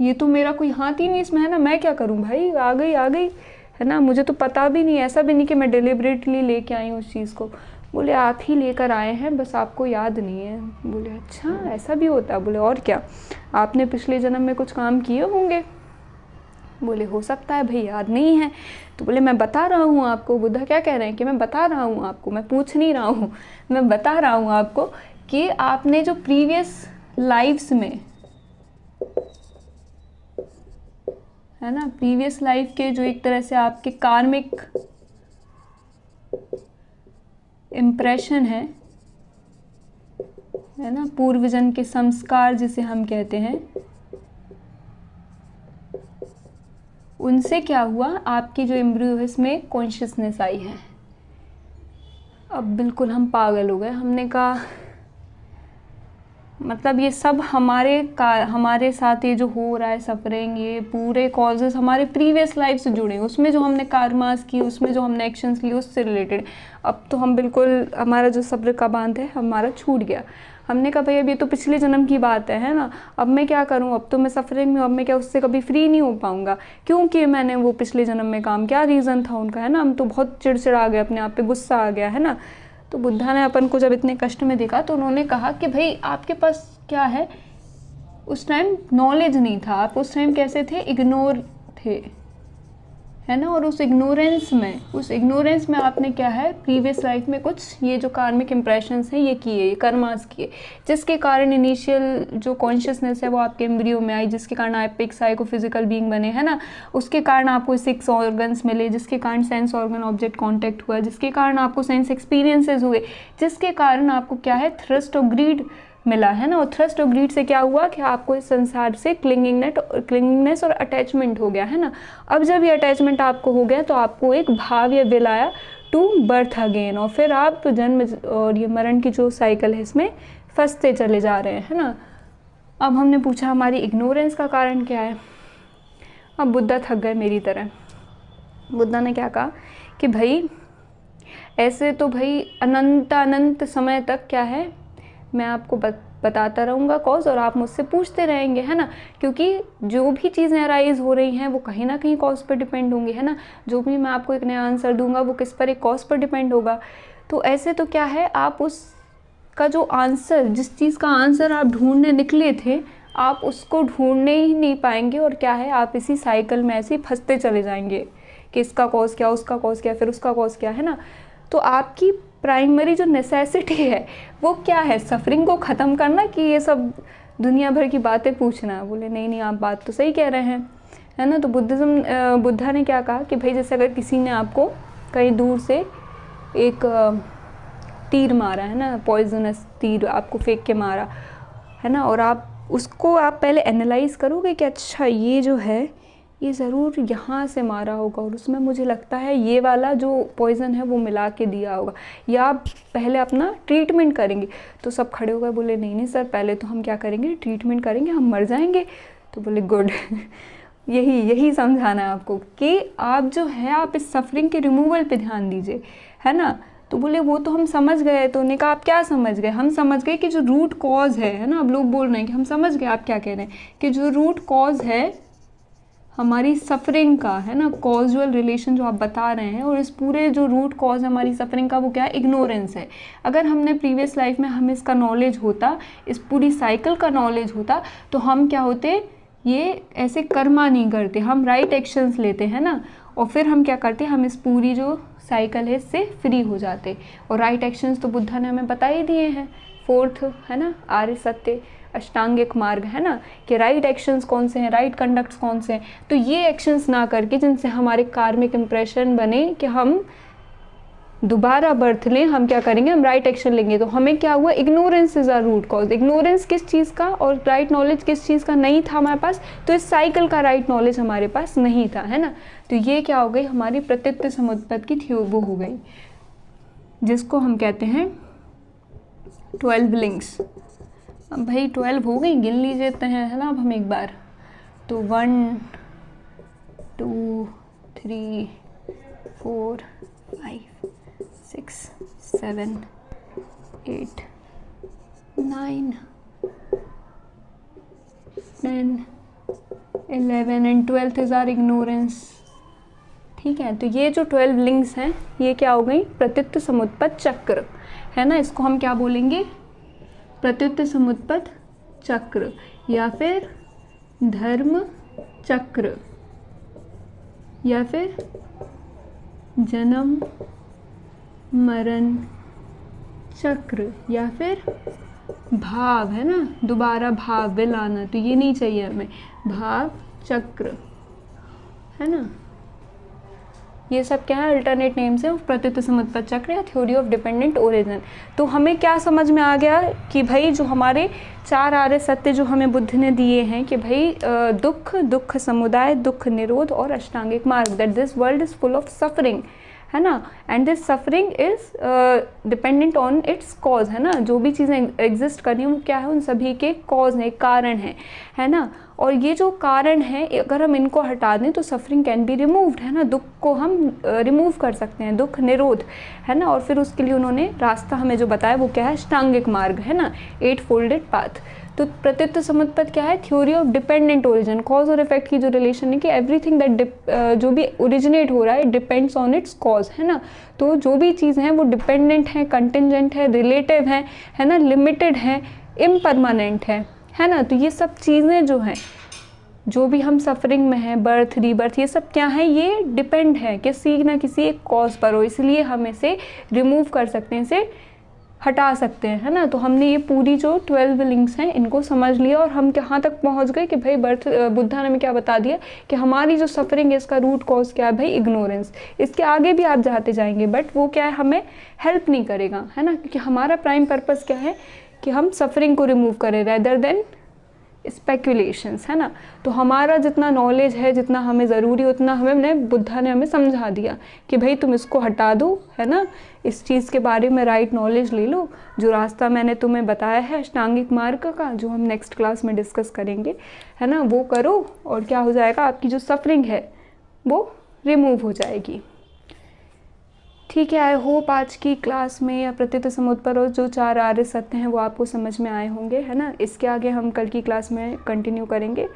ये तो मेरा कोई हाथ ही नहीं इसमें, है ना, मैं क्या करूँ भाई, आ गई है ना, मुझे तो पता भी नहीं, ऐसा भी नहीं कि मैं डिलिबरेटली लेके आई हूँ उस चीज़ को। बोले आप ही लेकर आए हैं, बस आपको याद नहीं है। बोले अच्छा ऐसा भी होता है? बोले और क्या, आपने पिछले जन्म में कुछ काम किए होंगे? बोले हो सकता है भाई, याद नहीं है। तो बोले मैं बता रहा हूँ आपको, बुद्धा क्या कह रहे हैं कि मैं बता रहा हूँ आपको, मैं पूछ नहीं रहा हूँ, मैं बता रहा हूँ आपको कि आपने जो प्रीवियस लाइफ्स में, है ना, प्रीवियस लाइफ के जो एक तरह से आपके कार्मिक इम्प्रेशन है ना, पूर्व जन्म के संस्कार जिसे हम कहते हैं, उनसे क्या हुआ, आपकी जो एम्ब्रियो है इसमें कॉन्शियसनेस आई है। अब बिल्कुल हम पागल हो गए, हमने कहा मतलब ये सब हमारे साथ ये जो हो रहा है सफरिंग, ये पूरे कॉजेस हमारे प्रीवियस लाइफ से जुड़े हैं, उसमें जो हमने कार्मास की, उसमें जो हमने एक्शंस लिए उससे रिलेटेड। अब तो हम बिल्कुल, हमारा जो सब्र का बांध है हमारा छूट गया। हमने कहा भाई अब ये तो पिछले जन्म की बात है ना, अब मैं क्या करूं, अब तो मैं सफरिंग में, अब मैं क्या उससे कभी फ्री नहीं हो पाऊंगा, क्योंकि मैंने वो पिछले जन्म में काम, क्या रीज़न था उनका, है ना, हम तो बहुत चिड़चिड़ा गए, अपने आप पे गुस्सा आ गया, है ना। तो बुद्धा ने अपन को जब इतने कष्ट में देखा तो उन्होंने कहा कि भाई आपके पास क्या है, उस टाइम नॉलेज नहीं था, आप उस टाइम कैसे थे, इग्नोर थे, है ना, और उस इग्नोरेंस में आपने क्या है, प्रीवियस लाइफ में कुछ ये जो कार्मिक इम्प्रेशंस हैं ये किए, ये कर्मास किए, जिसके कारण इनिशियल जो कॉन्शियसनेस है वो आपके एम्ब्रियो में आई, जिसके कारण आप एक साइकोफिजिकल बीइंग बने, है ना, उसके कारण आपको 6 ऑर्गन्स मिले, जिसके कारण सेंस ऑर्गन ऑब्जेक्ट कॉन्टैक्ट हुआ, जिसके कारण आपको सेंस एक्सपीरियंसेस हुए, जिसके कारण आपको क्या है, थ्रस्ट और ग्रीड मिला, है ना। और थ्रस्ट और ग्रीड से क्या हुआ कि आपको इस संसार से क्लिंगिंगनेस और अटैचमेंट हो गया, है ना। अब जब ये अटैचमेंट आपको हो गया तो आपको एक भाव या विल आया टू बर्थ अगेन, और फिर आप जन्म और ये मरण की जो साइकिल है इसमें फंसते चले जा रहे हैं, है ना। अब हमने पूछा हमारी इग्नोरेंस का कारण क्या है। अब बुद्धा थक गए मेरी तरह। बुद्धा ने क्या कहा कि भाई ऐसे तो भाई अनंत समय तक क्या है, मैं आपको बताता रहूँगा कॉज, और आप मुझसे पूछते रहेंगे, है ना, क्योंकि जो भी चीज़ें अराइज हो रही हैं वो कहीं ना कहीं कॉज पर डिपेंड होंगी, है ना। जो भी मैं आपको एक नया आंसर दूंगा वो किस पर, एक कॉज पर डिपेंड होगा। तो ऐसे तो क्या है, आप उसका जो आंसर, जिस चीज़ का आंसर आप ढूंढने निकले थे, आप उसको ढूंढने ही नहीं पाएंगे और क्या है, आप इसी साइकिल में ऐसे ही फंसते चले जाएंगे कि इसका कॉज क्या, उसका कॉज क्या, फिर उसका कॉज क्या, है ना। तो आपकी प्राइमरी जो नेसेसिटी है वो क्या है, सफरिंग को ख़त्म करना कि ये सब दुनिया भर की बातें पूछना। बोले नहीं नहीं, आप बात तो सही कह रहे हैं, है ना। तो बुद्धा ने क्या कहा कि भाई जैसे अगर किसी ने आपको कहीं दूर से एक तीर मारा, है ना, पॉइजनस तीर आपको फेंक के मारा, है ना, और आप उसको आप पहले एनालाइज करोगे कि अच्छा ये जो है ये ज़रूर यहाँ से मारा होगा और उसमें मुझे लगता है ये वाला जो पॉइज़न है वो मिला के दिया होगा, या आप पहले अपना ट्रीटमेंट करेंगे। तो सब खड़े हो गए, बोले नहीं नहीं सर, पहले तो हम क्या करेंगे, ट्रीटमेंट करेंगे, हम मर जाएंगे। तो बोले गुड यही समझाना है आपको कि आप जो है आप इस सफरिंग के रिमूवल पे ध्यान दीजिए, है ना। तो बोले वो तो हम समझ गए। तो उन्होंने कहा आप क्या समझ गए? हम समझ गए कि जो रूट कॉज है ना, अब लोग बोल रहे हैं कि हम समझ गए, आप क्या कह रहे हैं कि जो रूट कॉज है हमारी सफरिंग का, है ना, कॉजुअल रिलेशन जो आप बता रहे हैं, और इस पूरे जो रूट कॉज है हमारी सफरिंग का वो क्या है, इग्नोरेंस है। अगर हमने प्रीवियस लाइफ में हमें इसका नॉलेज होता, इस पूरी साइकिल का नॉलेज होता, तो हम क्या होते, ये ऐसे कर्मा नहीं करते, हम राइट एक्शंस लेते हैं ना, और फिर हम क्या करते, हम इस पूरी जो साइकिल है इससे फ्री हो जाते। और राइट एक्शंस तो बुद्धा ने हमें बता ही दिए हैं, 4th है ना, आर्य सत्य अष्टांगिक मार्ग, है ना, कि राइट एक्शंस कौन से हैं, राइट कंडक्ट्स कौन से हैं। तो ये एक्शंस ना करके जिनसे हमारे कार्मिक इंप्रेशन बने कि हम दोबारा बर्थ लें, हम क्या करेंगे, हम राइट एक्शन लेंगे। तो हमें क्या हुआ, ignorance is a root cause. Ignorance किस चीज़ का और राइट नॉलेज किस चीज़ का नहीं था हमारे पास, तो इस साइकिल का राइट नॉलेज हमारे पास नहीं था, है ना। तो ये क्या हो गई, हमारी प्रत्यक्ष समुत्पत्ति की वो हो गई, जिसको हम कहते हैं 12 लिंक्स। अब भाई 12 हो गई, गिन लीजिए है ना अब हम एक बार। तो 1 2 3 4 5 6 7 8 9 10 11 and 12th is are ignorance. ठीक है, तो ये जो 12 लिंक्स हैं ये क्या हो गई, प्रत्युत्त समुत्पत्त चक्र, है ना। इसको हम क्या बोलेंगे, प्रत्युत्त समुत्पत्त चक्र, या फिर धर्म चक्र, या फिर जन्म मरण चक्र, या फिर भाव, है ना, दोबारा भाव में लाना, तो ये नहीं चाहिए हमें, भाव चक्र, है ना। ये सब क्या है, अल्टरनेट नेम्स है प्रत्युत्त समुत्पत्त चक्र या थ्योरी ऑफ डिपेंडेंट ओरिजिन। तो हमें क्या समझ में आ गया कि भाई जो हमारे 4 आर्य सत्य जो हमें बुद्ध ने दिए हैं कि भाई दुख, दुख समुदाय, दुख निरोध और अष्टांगिक मार्ग, that this world is full of suffering, है ना, and this suffering is dependent on it's cause, है ना। जो भी चीज़ें एग्जिस्ट कर रही हैं वो क्या है, उन सभी के कॉज है, कारण है ना। और ये जो कारण है अगर हम इनको हटा दें तो सफरिंग कैन बी रिमूव्ड, है ना, दुख को हम रिमूव कर सकते हैं, दुख निरोध, है ना। और फिर उसके लिए उन्होंने रास्ता हमें जो बताया वो क्या है, अष्टांगिक मार्ग, है ना, 8 फोल्डेड पाथ। तो प्रत्युत्त समुत्पत्त क्या है, theory of dependent origin, cause और इफेक्ट की जो रिलेशन है कि एवरीथिंग दैट जो भी ओरिजिनेट हो रहा है डिपेंड्स ऑन इट्स कॉज, है ना। तो जो भी चीज़ हैं वो डिपेंडेंट है, कंटिंजेंट है, रिलेटिव है ना, लिमिटेड है, इम्परमानेंट है ना। तो ये सब चीज़ें जो हैं, जो भी हम सफरिंग में हैं, बर्थ रीबर्थ, ये सब क्या है, ये डिपेंड है किसी ना किसी एक कॉज पर हो, इसलिए हम इसे रिमूव कर सकते हैं, इसे हटा सकते हैं, है ना। तो हमने ये पूरी जो 12 लिंक्स हैं इनको समझ लिया और हम कहाँ तक पहुँच गए कि भाई बुद्धा ने हमें क्या बता दिया कि हमारी जो सफरिंग है इसका रूट कॉज क्या है, भाई इग्नोरेंस। इसके आगे भी आप जाते जाएंगे बट वो क्या है, हमें हेल्प नहीं करेगा, है ना, क्योंकि हमारा प्राइम पर्पस क्या है कि हम सफरिंग को रिमूव करें रेदर देन स्पेकुलेशंस, है ना। तो हमारा जितना नॉलेज है, जितना हमें ज़रूरी उतना हमें बुद्धा ने हमें समझा दिया कि भाई तुम इसको हटा दो, है ना, इस चीज़ के बारे में राइट नॉलेज ले लो। जो रास्ता मैंने तुम्हें बताया है अष्टांगिक मार्ग का, जो हम नेक्स्ट क्लास में डिस्कस करेंगे, है ना, वो करो और क्या हो जाएगा, आपकी जो सफरिंग है वो रिमूव हो जाएगी। ठीक है, आई होप आज की क्लास में या प्रत्युत्त समुत्पत्त और जो 4 आर्य सत्य हैं वो आपको समझ में आए होंगे, है ना। इसके आगे हम कल की क्लास में कंटिन्यू करेंगे।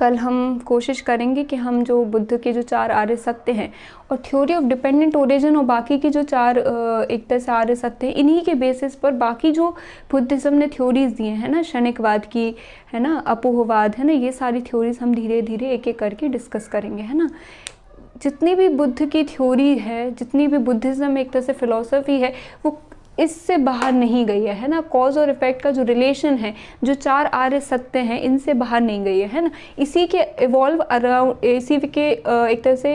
कल हम कोशिश करेंगे कि हम जो बुद्ध के जो 4 आर्य सत्य हैं और थ्योरी ऑफ डिपेंडेंट ओरिजिन और बाकी की जो 4 एक तरह से आर्य सत्य हैं, इन्हीं के बेसिस पर बाकी जो बुद्धिज़्म ने थ्योरीज दिए हैं ना, क्षणिकवाद की है ना, अपोहवाद है ना, ये सारी थ्योरीज हम धीरे धीरे एक एक करके डिस्कस करेंगे, है ना। जितनी भी बुद्ध की थ्योरी है, जितनी भी बुद्धिज़्म एक तरह से फिलॉसफी है, वो इससे बाहर नहीं गई है ना। कॉज और इफेक्ट का जो रिलेशन है, जो 4 आर्य सत्य हैं, इनसे बाहर नहीं गई है ना। इसी के इवॉल्व अराउंड, इसी के एक तरह से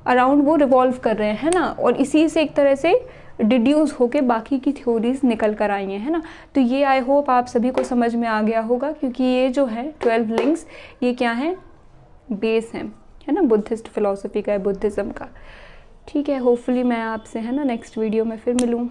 अराउंड वो रिवॉल्व कर रहे हैं, है ना। और इसी से एक तरह से डिड्यूस होके बाकी की थ्योरीज निकल कर आई हैं, है ना। तो ये आई होप आप सभी को समझ में आ गया होगा, क्योंकि ये जो है 12 लिंक्स, ये क्या है, बेस है ना, बुद्धिस्ट फिलॉसफी का है, बुद्धिज़्म का। ठीक है, होपफुली मैं आपसे है ना नेक्स्ट वीडियो में फिर मिलूँ।